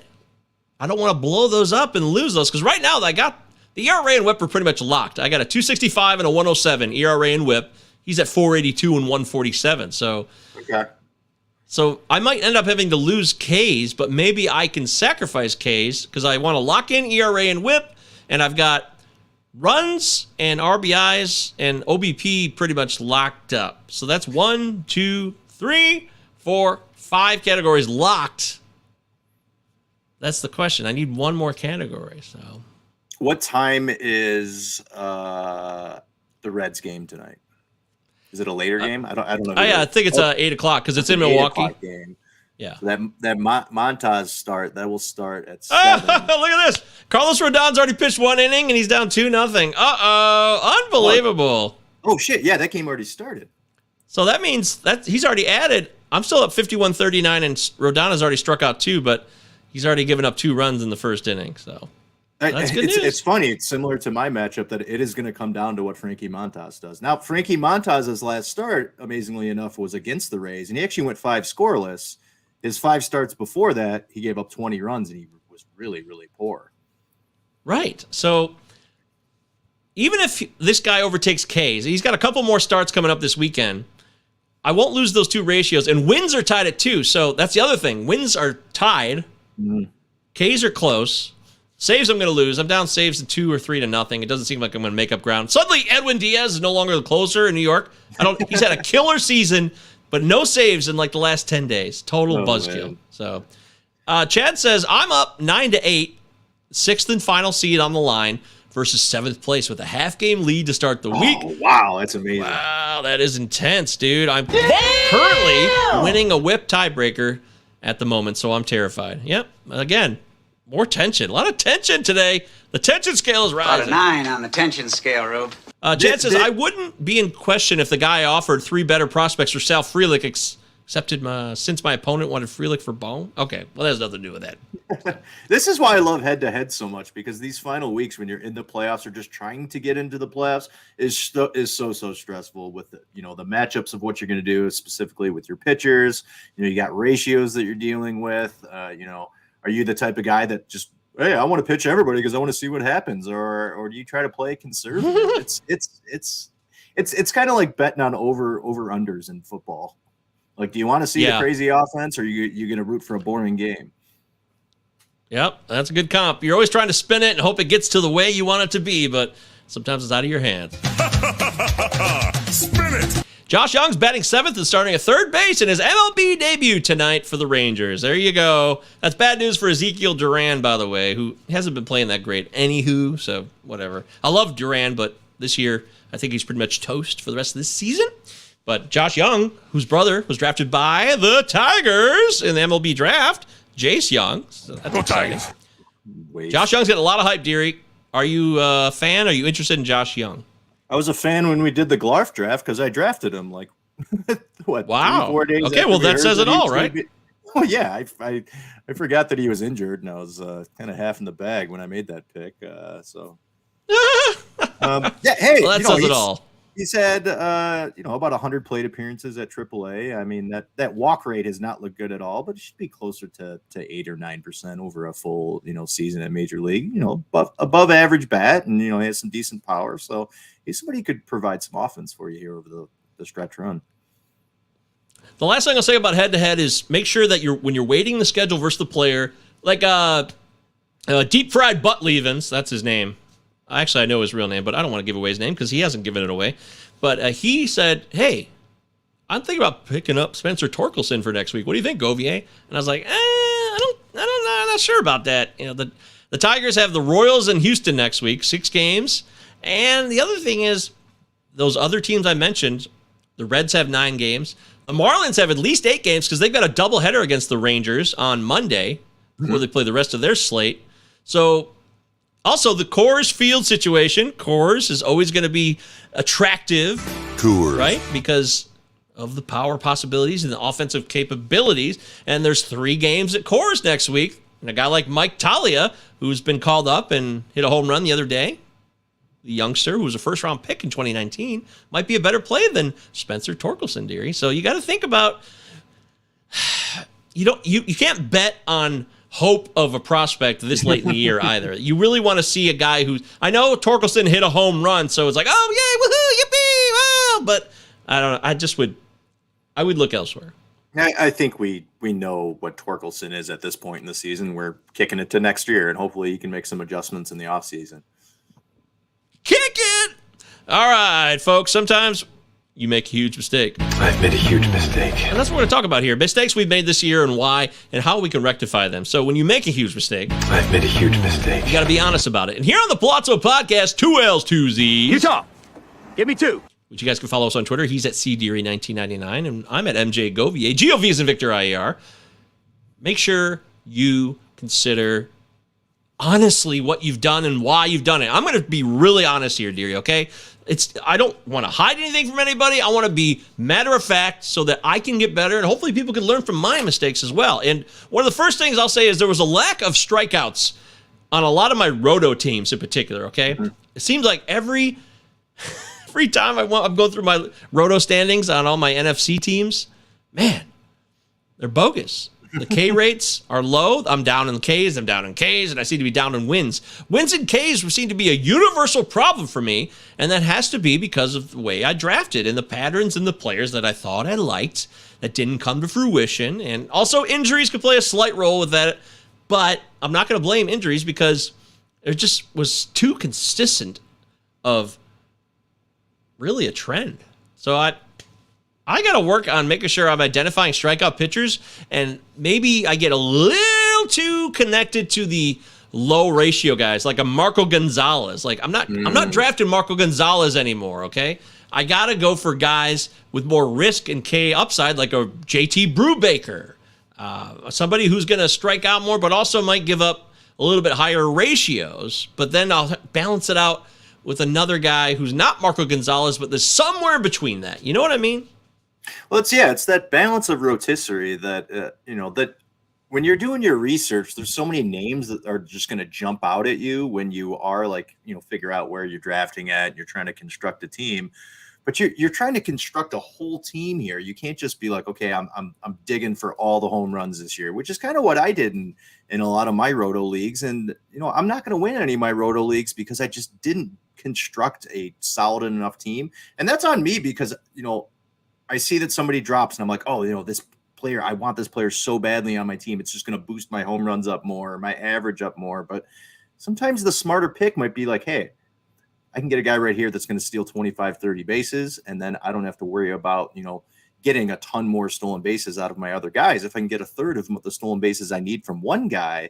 I don't want to blow those up and lose those because right now I got the ERA and WHIP are pretty much locked. I got a 265 and a 107 ERA and WHIP. He's at 482 and 147. So So I might end up having to lose K's, but maybe I can sacrifice K's because I want to lock in ERA and WHIP, and I've got runs and RBIs and OBP pretty much locked up. So that's 1, 2, 3, 4, 5 categories locked. That's the question. I need one more category. So, what time is the Reds game tonight? Is it a later game? I don't know. I think it's 8 o'clock because it's in Milwaukee. Game. Yeah. So that Montage start that will start at 7. Look at this. Carlos Rodon's already pitched 1 inning and he's down 2-0. Unbelievable. Oh shit! Yeah, that game already started. So that means that he's already added. I'm still at 51-39 and Rodon has already struck out 2, but he's already given up 2 runs in the first inning. So that's good news. It's funny. It's similar to my matchup that it is going to come down to what Frankie Montas does. Now, Frankie Montas's last start, amazingly enough, was against the Rays, and he actually went 5 scoreless. His 5 starts before that, he gave up 20 runs, and he was really, really poor. Right. So even if this guy overtakes K's, he's got a couple more starts coming up this weekend. I won't lose those 2 ratios, and wins are tied at 2. So that's the other thing. Wins are tied. Mm-hmm. K's are close. Saves I'm going to lose. I'm down saves to 2 or 3-0. It doesn't seem like I'm going to make up ground. Suddenly, Edwin Diaz is no longer the closer in New York. He's had a killer season, but no saves in like the last 10 days. Total buzzkill. Man. So, Chad says, I'm up 9-8, 6th and final seed on the line versus 7th place with a half-game lead to start the week. Wow, that's amazing. Wow, that is intense, dude. I'm currently winning a whip tiebreaker at the moment, so I'm terrified. Yep, again. More tension. A lot of tension today. The tension scale is rising. About a 9 on the tension scale, Rube. Chad says, I wouldn't be in question if the guy offered 3 better prospects for Sal Frelick, accepted since my opponent wanted Frelick for Bone. Okay, well, that has nothing to do with that. This is why I love head-to-head so much, because these final weeks when you're in the playoffs or just trying to get into the playoffs is so stressful with the matchups of what you're going to do, specifically with your pitchers. You got ratios that you're dealing with, Are you the type of guy that just, hey, I want to pitch everybody because I want to see what happens, or do you try to play conservative? It's kind of like betting on over unders in football. Like, do you want to see a crazy offense, or you going to root for a boring game? Yep, that's a good comp. You're always trying to spin it and hope it gets to the way you want it to be, but sometimes it's out of your hands. Spin it. Josh Young's batting 7th and starting at 3rd base in his MLB debut tonight for the Rangers. There you go. That's bad news for Ezekiel Duran, by the way, who hasn't been playing that great anywho, so whatever. I love Duran, but this year I think he's pretty much toast for the rest of this season. But Josh Young, whose brother was drafted by the Tigers in the MLB draft, Jace Young. So that's exciting. Josh Young's getting a lot of hype, Deary. Are you a fan? Are you interested in Josh Young? I was a fan when we did the GLARF draft because I drafted him like, what, wow. 3-4 days okay, well, that says it all, right? Oh, yeah. I forgot that he was injured, and I was kind of half in the bag when I made that pick. Hey, well, that says it all. He's had, about 100 plate appearances at AAA. I mean, that walk rate has not looked good at all, but it should be closer to 8 or 9% over a full, season at Major League. Above average bat, and he has some decent power. So he's somebody who could provide some offense for you here over the stretch run. The last thing I'll say about head-to-head is make sure that when you're weighting the schedule versus the player, like Deep Fried Butt Leavens, that's his name. Actually, I know his real name, but I don't want to give away his name because he hasn't given it away. But he said, hey, I'm thinking about picking up Spencer Torkelson for next week. What do you think, Govier? And I was like, I'm not sure about that. The Tigers have the Royals in Houston next week, 6 games. And the other thing is, those other teams I mentioned, the Reds have 9 games. The Marlins have at least 8 games because they've got a doubleheader against the Rangers on Monday before they play the rest of their slate. So, also, the Coors Field situation. Coors is always going to be attractive, Coors, right? Because of the power possibilities and the offensive capabilities. And there's 3 games at Coors next week. And a guy like Mike Talia, who's been called up and hit a home run the other day, the youngster who was a first-round pick in 2019, might be a better play than Spencer Torkelson, Deary. So you got to think about you can't bet on hope of a prospect this late in the year either. You really want to see a guy who's, I know Torkelson hit a home run, so it's like, oh, yay, woohoo, yippee, wow, but I don't know. I would look elsewhere. I think we know what Torkelson is at this point in the season. We're kicking it to next year, and hopefully he can make some adjustments in the offseason. Kick it! All right, folks. Sometimes you make a huge mistake. I've made a huge mistake. And that's what we're going to talk about here. Mistakes we've made this year and why, and how we can rectify them. So when you make a huge mistake, I've made a huge mistake. You got to be honest about it. And here on the Pallazzo Podcast, 2 L's, 2 Z's. Utah, give me 2. Which you guys can follow us on Twitter. He's at CDeary1999, and I'm at MJ Govier. GOV is in Victor IER. Make sure you consider honestly what you've done and why you've done it. I'm going to be really honest here, Deary, okay? I don't want to hide anything from anybody. I want to be matter of fact so that I can get better, and hopefully people can learn from my mistakes as well. And one of the first things I'll say is there was a lack of strikeouts on a lot of my roto teams in particular, okay? Mm-hmm. It seems like every time I'm going through my roto standings on all my NFC teams, man, they're bogus. The K rates are low. I'm down in Ks, and I seem to be down in wins. Wins and Ks seem to be a universal problem for me, and that has to be because of the way I drafted and the patterns and the players that I thought I liked that didn't come to fruition. And also injuries could play a slight role with that, but I'm not going to blame injuries because it just was too consistent of really a trend. So I got to work on making sure I'm identifying strikeout pitchers, and maybe I get a little too connected to the low ratio guys, like a Marco Gonzalez. Like I'm not drafting Marco Gonzalez anymore, okay? I got to go for guys with more risk and K upside, like a JT Brubaker, somebody who's going to strike out more, but also might give up a little bit higher ratios, but then I'll balance it out with another guy who's not Marco Gonzalez, but there's somewhere in between that. You know what I mean? Well, it's that balance of rotisserie that, that when you're doing your research, there's so many names that are just going to jump out at you when you are figure out where you're drafting at. You're trying to construct a team, but you're trying to construct a whole team here. You can't just be like, okay, I'm digging for all the home runs this year, which is kind of what I did in a lot of my roto leagues. And, I'm not going to win any of my roto leagues because I just didn't construct a solid enough team. And that's on me because, I see that somebody drops and I'm like, oh, this player, I want this player so badly on my team. It's just going to boost my home runs up more, my average up more. But sometimes the smarter pick might be like, hey, I can get a guy right here that's going to steal 25, 30 bases. And then I don't have to worry about, getting a ton more stolen bases out of my other guys. If I can get a third of the stolen bases I need from one guy.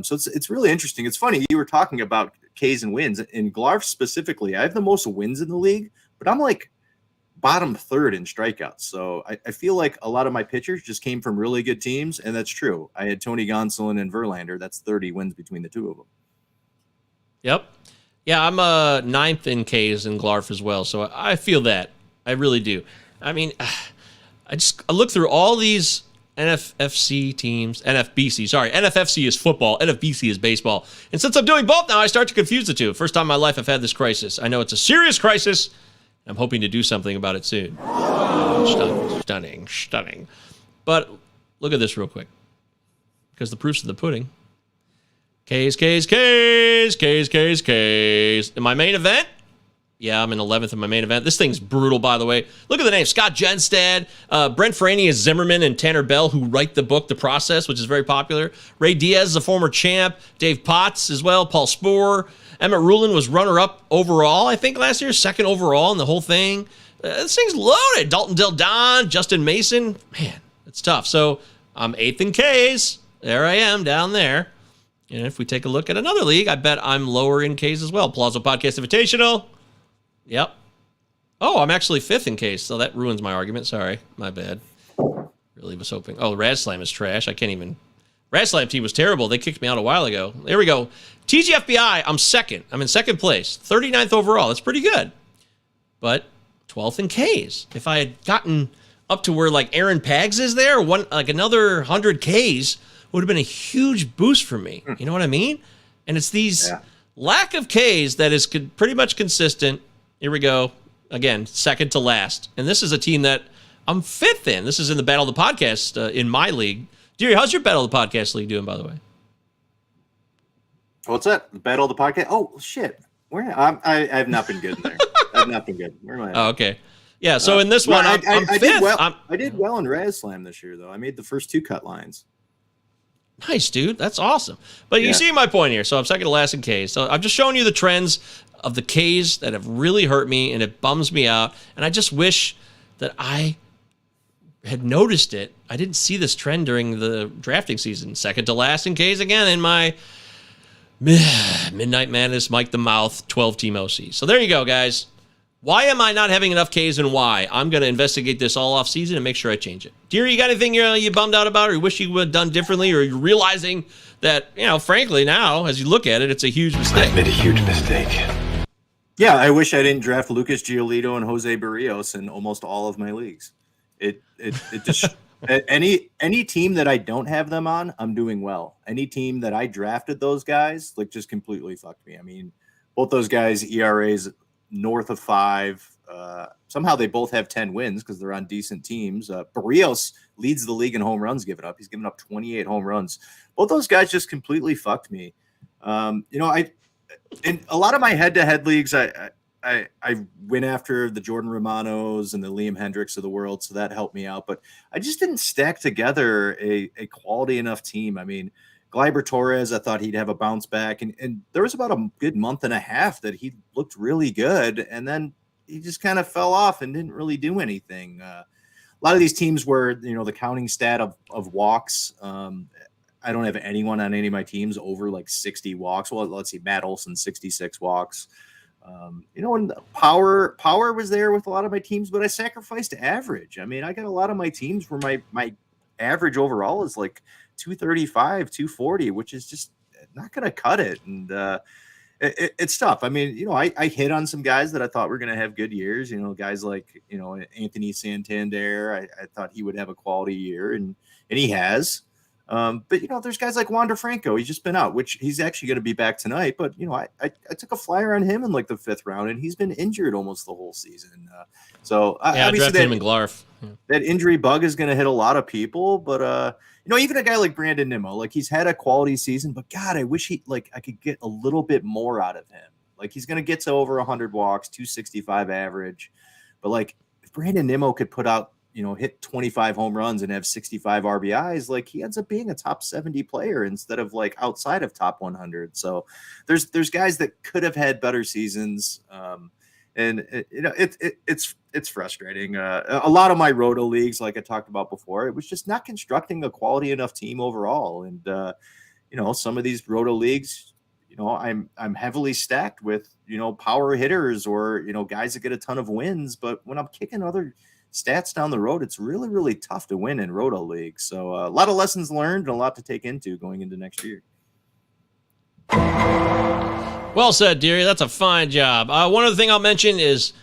So it's really interesting. It's funny. You were talking about Ks and wins. In GLARF specifically, I have the most wins in the league, but I'm like bottom third in strikeouts. So I feel like a lot of my pitchers just came from really good teams, and that's true. I had Tony Gonsolin and Verlander. That's 30 wins between the two of them. Yep. Yeah, I'm ninth in Ks in GLARF as well, so I feel that. I really do. I mean, I look through all these NFFC teams, NFFC is football, NFBC is baseball. And since I'm doing both now, I start to confuse the two. First time in my life I've had this crisis. I know it's a serious crisis. I'm hoping to do something about it soon. Stunning. But look at this real quick, because the proof's in the pudding. Ks. In my main event, yeah, I'm in 11th in my main event. This thing's brutal, by the way. Look at the names. Scott Genstad, Brent Franey is Zimmerman, and Tanner Bell, who write the book, The Process, which is very popular. Ray Diaz is a former champ. Dave Potts as well. Paul Sporer. Emmett Rulin was runner-up overall, I think, last year. Second overall in the whole thing. This thing's loaded. Dalton Del Don, Justin Mason. Man, it's tough. So I'm 8th in Ks. There I am, down there. And if we take a look at another league, I bet I'm lower in Ks as well. Pallazzo Podcast Invitational. Yep. Oh, I'm actually 5th in Ks, so that ruins my argument. Sorry, my bad. Really was hoping. Oh, Radslam is trash. I can't even. Radslam team was terrible. They kicked me out a while ago. There we go. TGFBI, I'm 2nd. I'm in 2nd place. 39th overall. That's pretty good. But 12th in Ks. If I had gotten up to where like Aaron Pags is there, another 100 Ks would have been a huge boost for me. You know what I mean? And it's these lack of Ks that is pretty much consistent. Here we go. Again, 2nd to last. And this is a team that I'm 5th in. This is in the Battle of the Podcast in my league. Deary, how's your Battle of the Podcast league doing, by the way? What's that? Battle of the Podcast? Oh, shit. I have not been good in there. I have not been good. Where am I at? Oh, okay. Yeah, so in this one, I'm fifth. I did well in Raz Slam this year, though. I made the first 2 cut lines. Nice, dude. That's awesome. But you see my point here. So I'm second to last in Ks. So I'm just showing you the trends of the Ks that have really hurt me, and it bums me out. And I just wish that I had noticed it. I didn't see this trend during the drafting season. Second to last in Ks again in my Midnight Madness, Mike the Mouth, 12-team OC. So there you go, guys. Why am I not having enough Ks and why? I'm going to investigate this all off season and make sure I change it. Deary, you got anything you bummed out about or you wish you would have done differently, or you're realizing that, frankly now, as you look at it, it's a huge mistake? I made a huge mistake. Yeah, I wish I didn't draft Lucas Giolito and Jose Barrios in almost all of my leagues. It just any team that I don't have them on, I'm doing well. Any team that I drafted those guys, just completely fucked me. I mean, both those guys ERAs north of 5. Somehow they both have 10 wins because they're on decent teams. Barrios leads the league in home runs given up. He's given up 28 home runs. Both those guys just completely fucked me. In a lot of my head-to-head leagues, I went after the Jordan Romanos and the Liam Hendricks of the world, so that helped me out. But I just didn't stack together a quality enough team. I mean, Gleyber Torres, I thought he'd have a bounce back. And there was about a good month and a half that he looked really good. And then he just kind of fell off and didn't really do anything. A lot of these teams where, the counting stat of walks, I don't have anyone on any of my teams over 60 walks. Well, let's see, Matt Olson, 66 walks. And power was there with a lot of my teams, but I sacrificed average. I mean, I got a lot of my teams where my average overall is 235, 240, which is just not going to cut it. And it's tough. I mean, I hit on some guys that I thought were going to have good years, guys like, Anthony Santander. I thought he would have a quality year, and he has. But there's guys like Wander Franco. He's just been out, which he's actually going to be back tonight. But I took a flyer on him in the 5th round, and he's been injured almost the whole season. I drafted him in GLARF. Yeah. That injury bug is going to hit a lot of people. But even a guy like Brandon Nimmo, he's had a quality season. But God, I wish I could get a little bit more out of him. He's going to get to over 100 walks, 265 average. But if Brandon Nimmo could put out, hit 25 home runs and have 65 RBIs, he ends up being a top 70 player instead of outside of top 100. So there's guys that could have had better seasons. And it's frustrating. A lot of my roto leagues, like I talked about before, it was just not constructing a quality enough team overall. And, some of these roto leagues, I'm heavily stacked with, power hitters or, guys that get a ton of wins. But when I'm kicking other stats down the road, it's really, really tough to win in roto leagues. So a lot of lessons learned and a lot to take into going into next year. Well said, Deary. That's a fine job. One other thing I'll mention is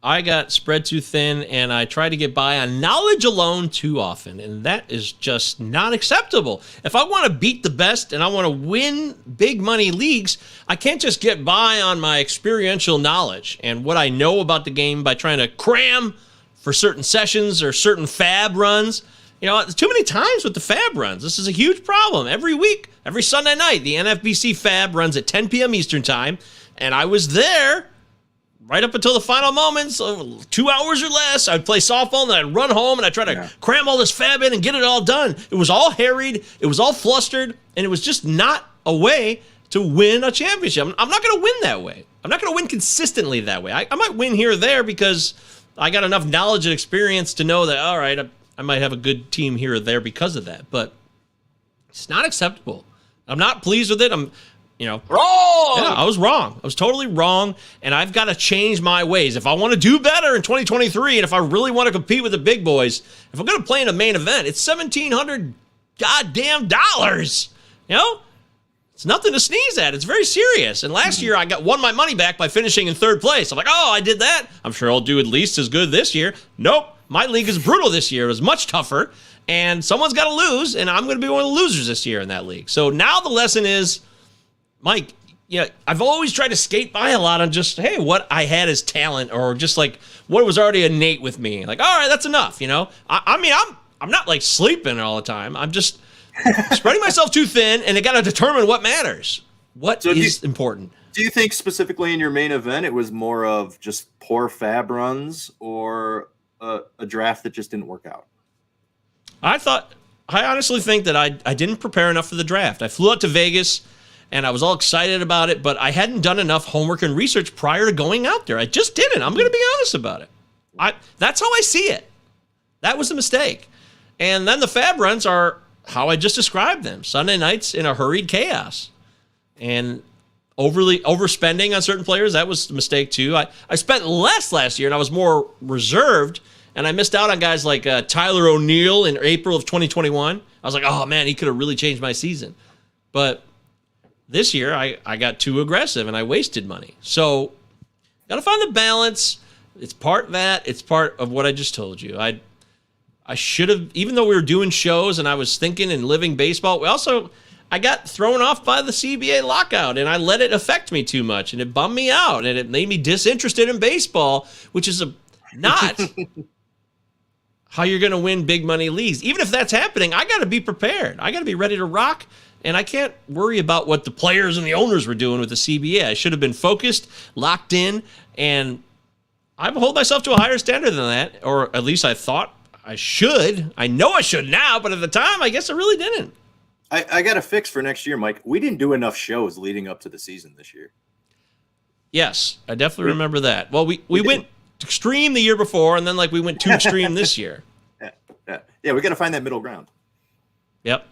I got spread too thin, and I try to get by on knowledge alone too often, and that is just not acceptable. If I want to beat the best and I want to win big money leagues, I can't just get by on my experiential knowledge and what I know about the game by trying to cram for certain sessions or certain fab runs. Too many times with the fab runs. This is a huge problem. Every week, every Sunday night, the NFBC fab runs at 10 p.m. Eastern time, and I was there right up until the final moments, 2 hours or less. I'd play softball, and then I'd run home, and I'd try to cram all this fab in and get it all done. It was all harried. It was all flustered, and it was just not a way to win a championship. I'm not going to win that way. I'm not going to win consistently that way. I might win here or there because I got enough knowledge and experience to know that, all right, I might have a good team here or there because of that. But it's not acceptable. I'm not pleased with it. Wrong! Yeah, I was wrong. I was totally wrong, and I've got to change my ways. If I want to do better in 2023, and if I really want to compete with the big boys, if I'm going to play in a main event, it's $1,700 goddamn dollars. It's nothing to sneeze at. It's very serious. And last year, I won my money back by finishing in 3rd place. I'm like, I did that. I'm sure I'll do at least as good this year. Nope. My league is brutal this year. It was much tougher, and someone's got to lose, and I'm going to be one of the losers this year in that league. So now the lesson is, Mike, I've always tried to skate by a lot on just, hey, what I had as talent or just what was already innate with me. All right, that's enough, I'm not sleeping all the time. I'm just spreading myself too thin, and I got to determine what matters. What is important. Do you think specifically in your main event it was more of just poor fab runs or a draft that just didn't work out? I honestly think that I didn't prepare enough for the draft. I flew out to Vegas and I was all excited about it, but I hadn't done enough homework and research prior to going out there. I just didn't. I'm going to be honest about it. That's how I see it. That was the mistake. And then the fab runs are how I just described them. Sunday nights in a hurried chaos. And overspending on certain players, that was a mistake too. I spent less last year and I was more reserved, and I missed out on guys like Tyler O'Neill in April of 2021. I was like, oh man, he could have really changed my season. But this year I got too aggressive and I wasted money. So got to find the balance. It's part that, it's part of what I just told you. I should have, even though we were doing shows and I was thinking and living baseball, I got thrown off by the CBA lockout and I let it affect me too much and it bummed me out and it made me disinterested in baseball, which is not how you're going to win big money leagues. Even if that's happening, I got to be prepared. I got to be ready to rock, and I can't worry about what the players and the owners were doing with the CBA. I should have been focused, locked in, and I hold myself to a higher standard than that, or at least I thought I should. I know I should now, but at the time, I guess I really didn't. I got a fix for next year, Mike. We didn't do enough shows leading up to the season this year. Yes, I definitely remember that. Well, we went extreme the year before, and then we went too extreme this year. Yeah, we got to find that middle ground. Yep,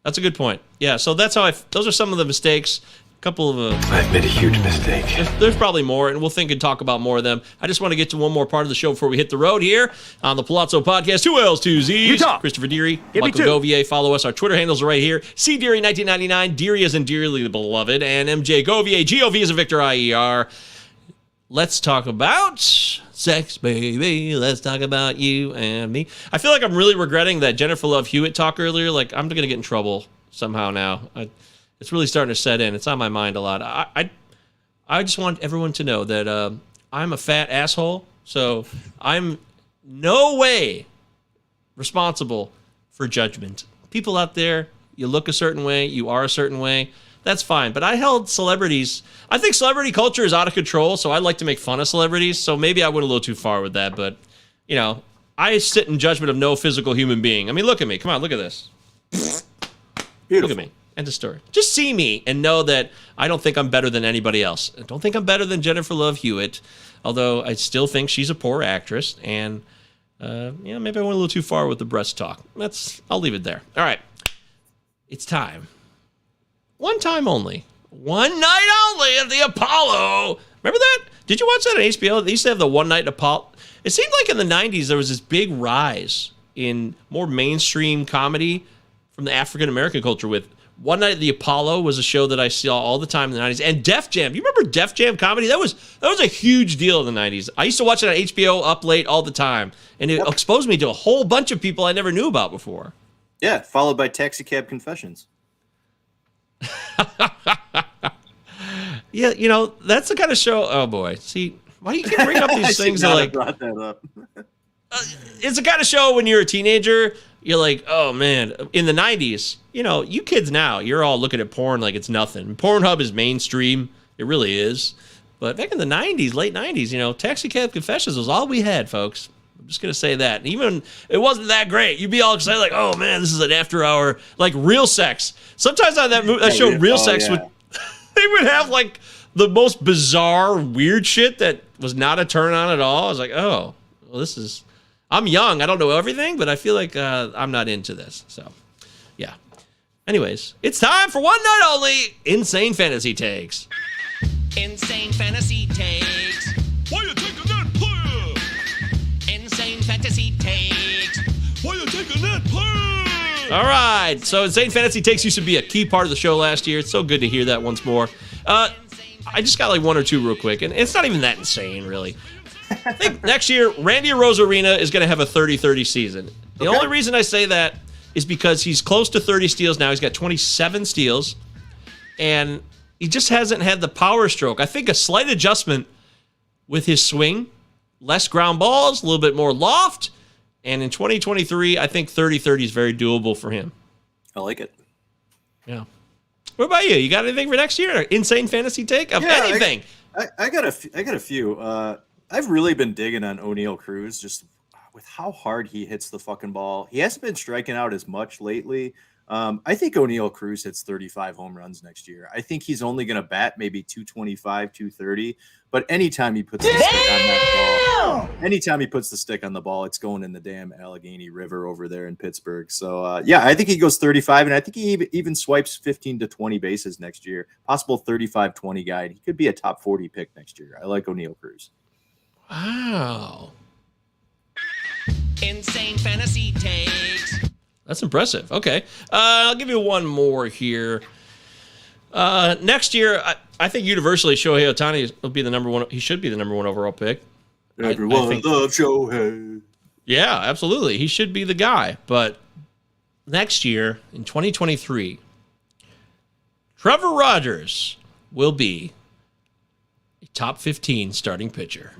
that's a good point. Yeah, so that's how those are some of the mistakes. A couple of I've made a huge mistake. There's probably more, and we'll think and talk about more of them. I just want to get to one more part of the show before we hit the road here on the Pallazzo Podcast. 2 L's, 2 Z's. Utah. Christopher Deary, Give me Michael 2. Govier. Follow us. Our Twitter handles are right here. CDeary1999. Deary as in dearly beloved. And MJ Govier. G-O-V as in Victor I-E-R. Let's talk about sex, baby. Let's talk about you and me. I feel like I'm really regretting that Jennifer Love Hewitt talk earlier. I'm going to get in trouble somehow now. It's really starting to set in. It's on my mind a lot. I just want everyone to know that I'm a fat asshole, so I'm no way responsible for judgment. People out there, you look a certain way, you are a certain way. That's fine. But I held celebrities. I think celebrity culture is out of control, so I like to make fun of celebrities. So maybe I went a little too far with that. But, I sit in judgment of no physical human being. I mean, look at me. Come on, look at this. Beautiful. Look at me. End of story. Just see me and know that I don't think I'm better than anybody else. I don't think I'm better than Jennifer Love Hewitt, although I still think she's a poor actress. And, maybe I went a little too far with the breast talk. I'll leave it there. All right. It's time. One time only. One night only at the Apollo. Remember that? Did you watch that on HBO? They used to have the one night Apollo. It seemed like in the 90s there was this big rise in more mainstream comedy from the African-American culture with One Night at the Apollo was a show that I saw all the time in the 90s. And Def Jam. Do you remember Def Jam comedy? That was a huge deal in the 90s. I used to watch it on HBO up late all the time. And it exposed me to a whole bunch of people I never knew about before. Yeah, followed by Taxi Cab Confessions. Yeah, that's the kind of show. Oh boy, see, why do you keep bringing up these things? That, brought that up. It's the kind of show when you're a teenager, you're like, oh man. In the 90s, you kids now, you're all looking at porn like it's nothing. Pornhub is mainstream, it really is. But back in the 90s, late 90s, Taxi Cab Confessions was all we had, folks. I'm just gonna say that. And even it wasn't that great. You'd be all excited, like, oh man, this is an after hour, like Real Sex. Sometimes on that show, Real Sex would they would have like the most bizarre, weird shit that was not a turn on at all. I was like, oh, well, I'm young. I don't know everything, but I feel like I'm not into this. So, yeah. Anyways, it's time for one night only Insane Fantasy Takes. Insane Fantasy Takes. Why you taking that player? Insane Fantasy Takes. Why you taking that player? All right, so Insane Fantasy Takes used to be a key part of the show last year. It's so good to hear that once more. I just got like one or two real quick, and it's not even that insane, really. I think next year, Randy Arozarena is going to have a 30-30 season. The only reason I say that is because he's close to 30 steals now. He's got 27 steals, and he just hasn't had the power stroke. I think a slight adjustment with his swing, less ground balls, a little bit more loft, and in 2023, I think 30-30 is very doable for him. I like it. Yeah. What about you? You got anything for next year? Insane fantasy take of anything? I got a few. I've really been digging on O'Neal Cruz, just with how hard he hits the fucking ball. He hasn't been striking out as much lately. I think O'Neal Cruz hits 35 home runs next year. I think he's only going to bat maybe 225, 230. But anytime he puts the stick on that ball, it's going in the damn Allegheny River over there in Pittsburgh. So, I think he goes 35, and I think he even swipes 15 to 20 bases next year. Possible 35-20 guy. He could be a top 40 pick next year. I like O'Neal Cruz. Wow. Insane fantasy takes. That's impressive. Okay. I'll give you one more here. Next year, I think universally Shohei Ohtani will be the number one. He should be the number one overall pick. Everyone loves Shohei. Yeah, absolutely. He should be the guy. But next year, in 2023, Trevor Rogers will be a top 15 starting pitcher.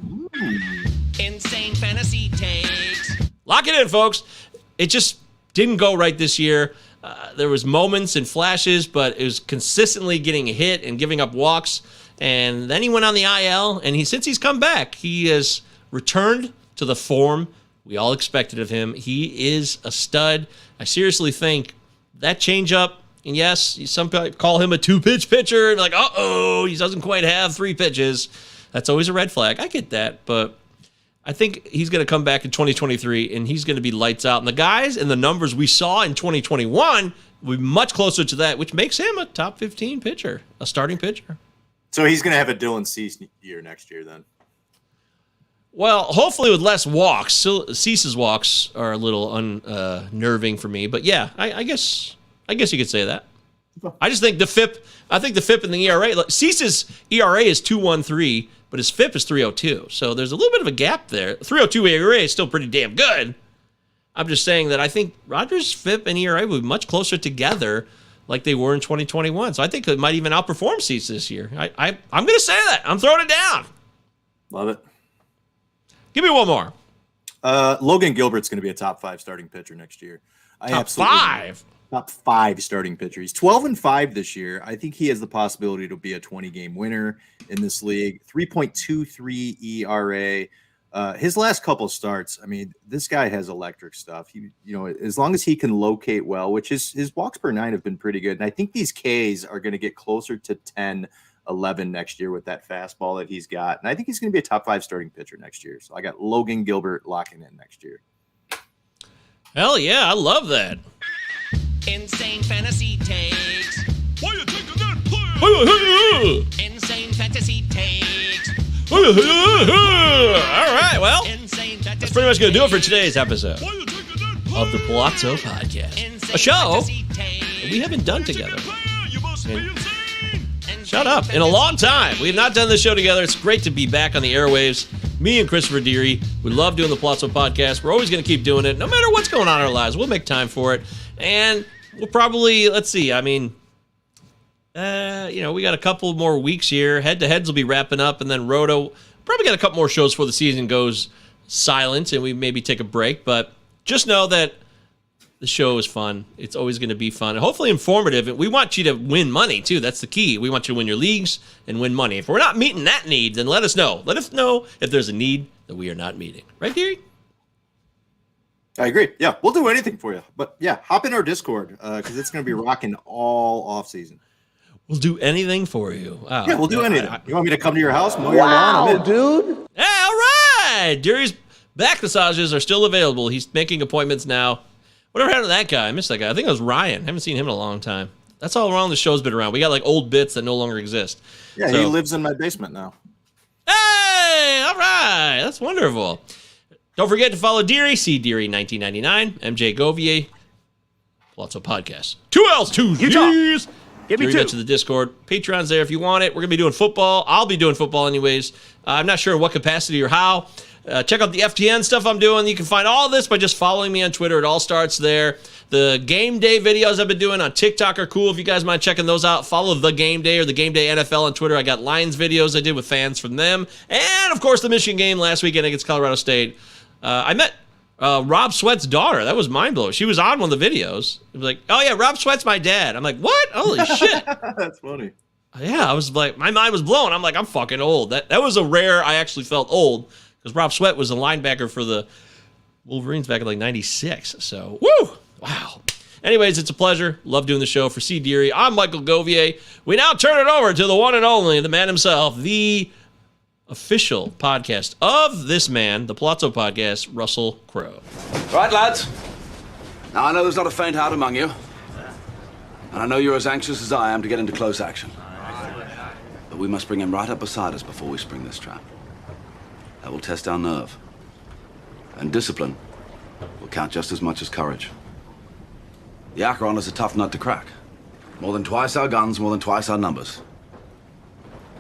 Insane fantasy takes. Lock it in, folks. It just didn't go right this year. There was moments and flashes, but it was consistently getting hit and giving up walks. And then he went on the IL, and since he's come back, he has returned to the form we all expected of him. He is a stud. I seriously think that changeup, and yes, some people call him a 2-pitch pitcher, like, he doesn't quite have 3 pitches. That's always a red flag. I get that, but I think he's going to come back in 2023, and he's going to be lights out. And the guys and the numbers we saw in 2021 will be much closer to that, which makes him a top 15 pitcher, a starting pitcher. So he's going to have a Dylan Cease year next year then? Well, hopefully with less walks. Cease's walks are a little unnerving for me. But, yeah, I guess you could say that. I just think the FIP and the ERA, Cease's ERA is 2.13, but his FIP is 3.02. So there's a little bit of a gap there. 3.02 ERA is still pretty damn good. I'm just saying that I think Rogers' FIP and ERA will be much closer together like they were in 2021. So I think it might even outperform Cease this year. I'm going to say that. I'm throwing it down. Love it. Give me one more. Logan Gilbert's going to be a top 5 starting pitcher next year. Top 5? Top 5 starting pitcher. He's 12-5 this year. I think he has the possibility to be a 20-game winner in this league. 3.23 ERA. His last couple starts, I mean, this guy has electric stuff. He, as long as he can locate well, which his walks per 9 have been pretty good. And I think these Ks are going to get closer to 10, 11 next year with that fastball that he's got. And I think he's going to be a top 5 starting pitcher next year. So I got Logan Gilbert locking in next year. Hell yeah, I love that. Insane fantasy takes. Why you taking that player? Insane fantasy takes. All right, well, that's pretty much going to do it for today's episode of the Pallazzo Podcast. A show that we haven't done together. Shut up. In a long time. We have not done this show together. It's great to be back on the airwaves. Me and Christopher Deary. We love doing the Pallazzo Podcast. We're always going to keep doing it. No matter what's going on in our lives, we'll make time for it. And we'll probably, let's see, I mean, we got a couple more weeks here. Head-to-heads will be wrapping up, and then Roto. Probably got a couple more shows before the season goes silent, and we maybe take a break. But just know that the show is fun. It's always going to be fun and hopefully informative. And we want you to win money, too. That's the key. We want you to win your leagues and win money. If we're not meeting that need, then let us know. Let us know if there's a need that we are not meeting. Right, Deary? I agree. Yeah, we'll do anything for you. But, yeah, hop in our Discord because it's going to be rocking all off season. We'll do anything for you. Wow. Yeah, we'll do anything. You want me to come to your house? Mow your lawn? I'm in. Dude. Yeah, all right. Deary's back massages are still available. He's making appointments now. Whatever happened to that guy? I missed that guy. I think it was Ryan. I haven't seen him in a long time. That's all around the show's been around. We got like old bits that no longer exist. Yeah, he lives in my basement now. Hey, all right. That's wonderful. Don't forget to follow Deary, CDeary1999, MJ Govier, Pallazzo Podcast. 2 L's, 2 Z's. Give me Deary, 2. get to the Discord. Patreon's there if you want it. We're going to be doing football. I'll be doing football anyways. I'm not sure in what capacity or how. Check out the FTN stuff I'm doing. You can find all this by just following me on Twitter. It all starts there. The game day videos I've been doing on TikTok are cool. If you guys mind checking those out, follow The Game Day or The Game Day NFL on Twitter. I got Lions videos I did with fans from them. And, of course, the Michigan game last weekend against Colorado State. I met Rob Sweat's daughter. That was mind-blowing. She was on one of the videos. It was like, oh, yeah, Rob Sweat's my dad. I'm like, what? Holy shit. That's funny. Yeah, I was like, my mind was blown. I'm like, I'm fucking old. That was a rare, I actually felt old, because Rob Sweat was a linebacker for the Wolverines back in like 96. So, woo! Wow. Anyways, it's a pleasure. Love doing the show. For C. Deary, I'm Michael Govier. We now turn it over to the one and only, the man himself, the official podcast of this man, the Pallazzo Podcast, Russell Crowe. Right, lads. Now, I know there's not a faint heart among you. And I know you're as anxious as I am to get into close action. But we must bring him right up beside us before we spring this trap. That will test our nerve. And discipline will count just as much as courage. The Acheron is a tough nut to crack. More than twice our guns, more than twice our numbers.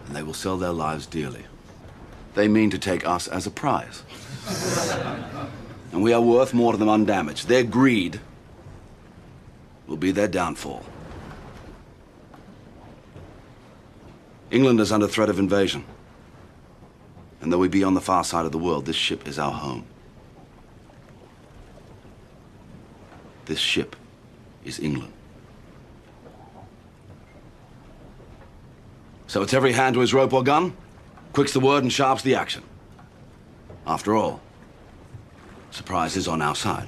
And they will sell their lives dearly. They mean to take us as a prize. And we are worth more to them undamaged. Their greed will be their downfall. England is under threat of invasion. And though we be on the far side of the world, this ship is our home. This ship is England. So it's every hand to his rope or gun. Quick's the word and sharp's the action. After all, surprise is on our side.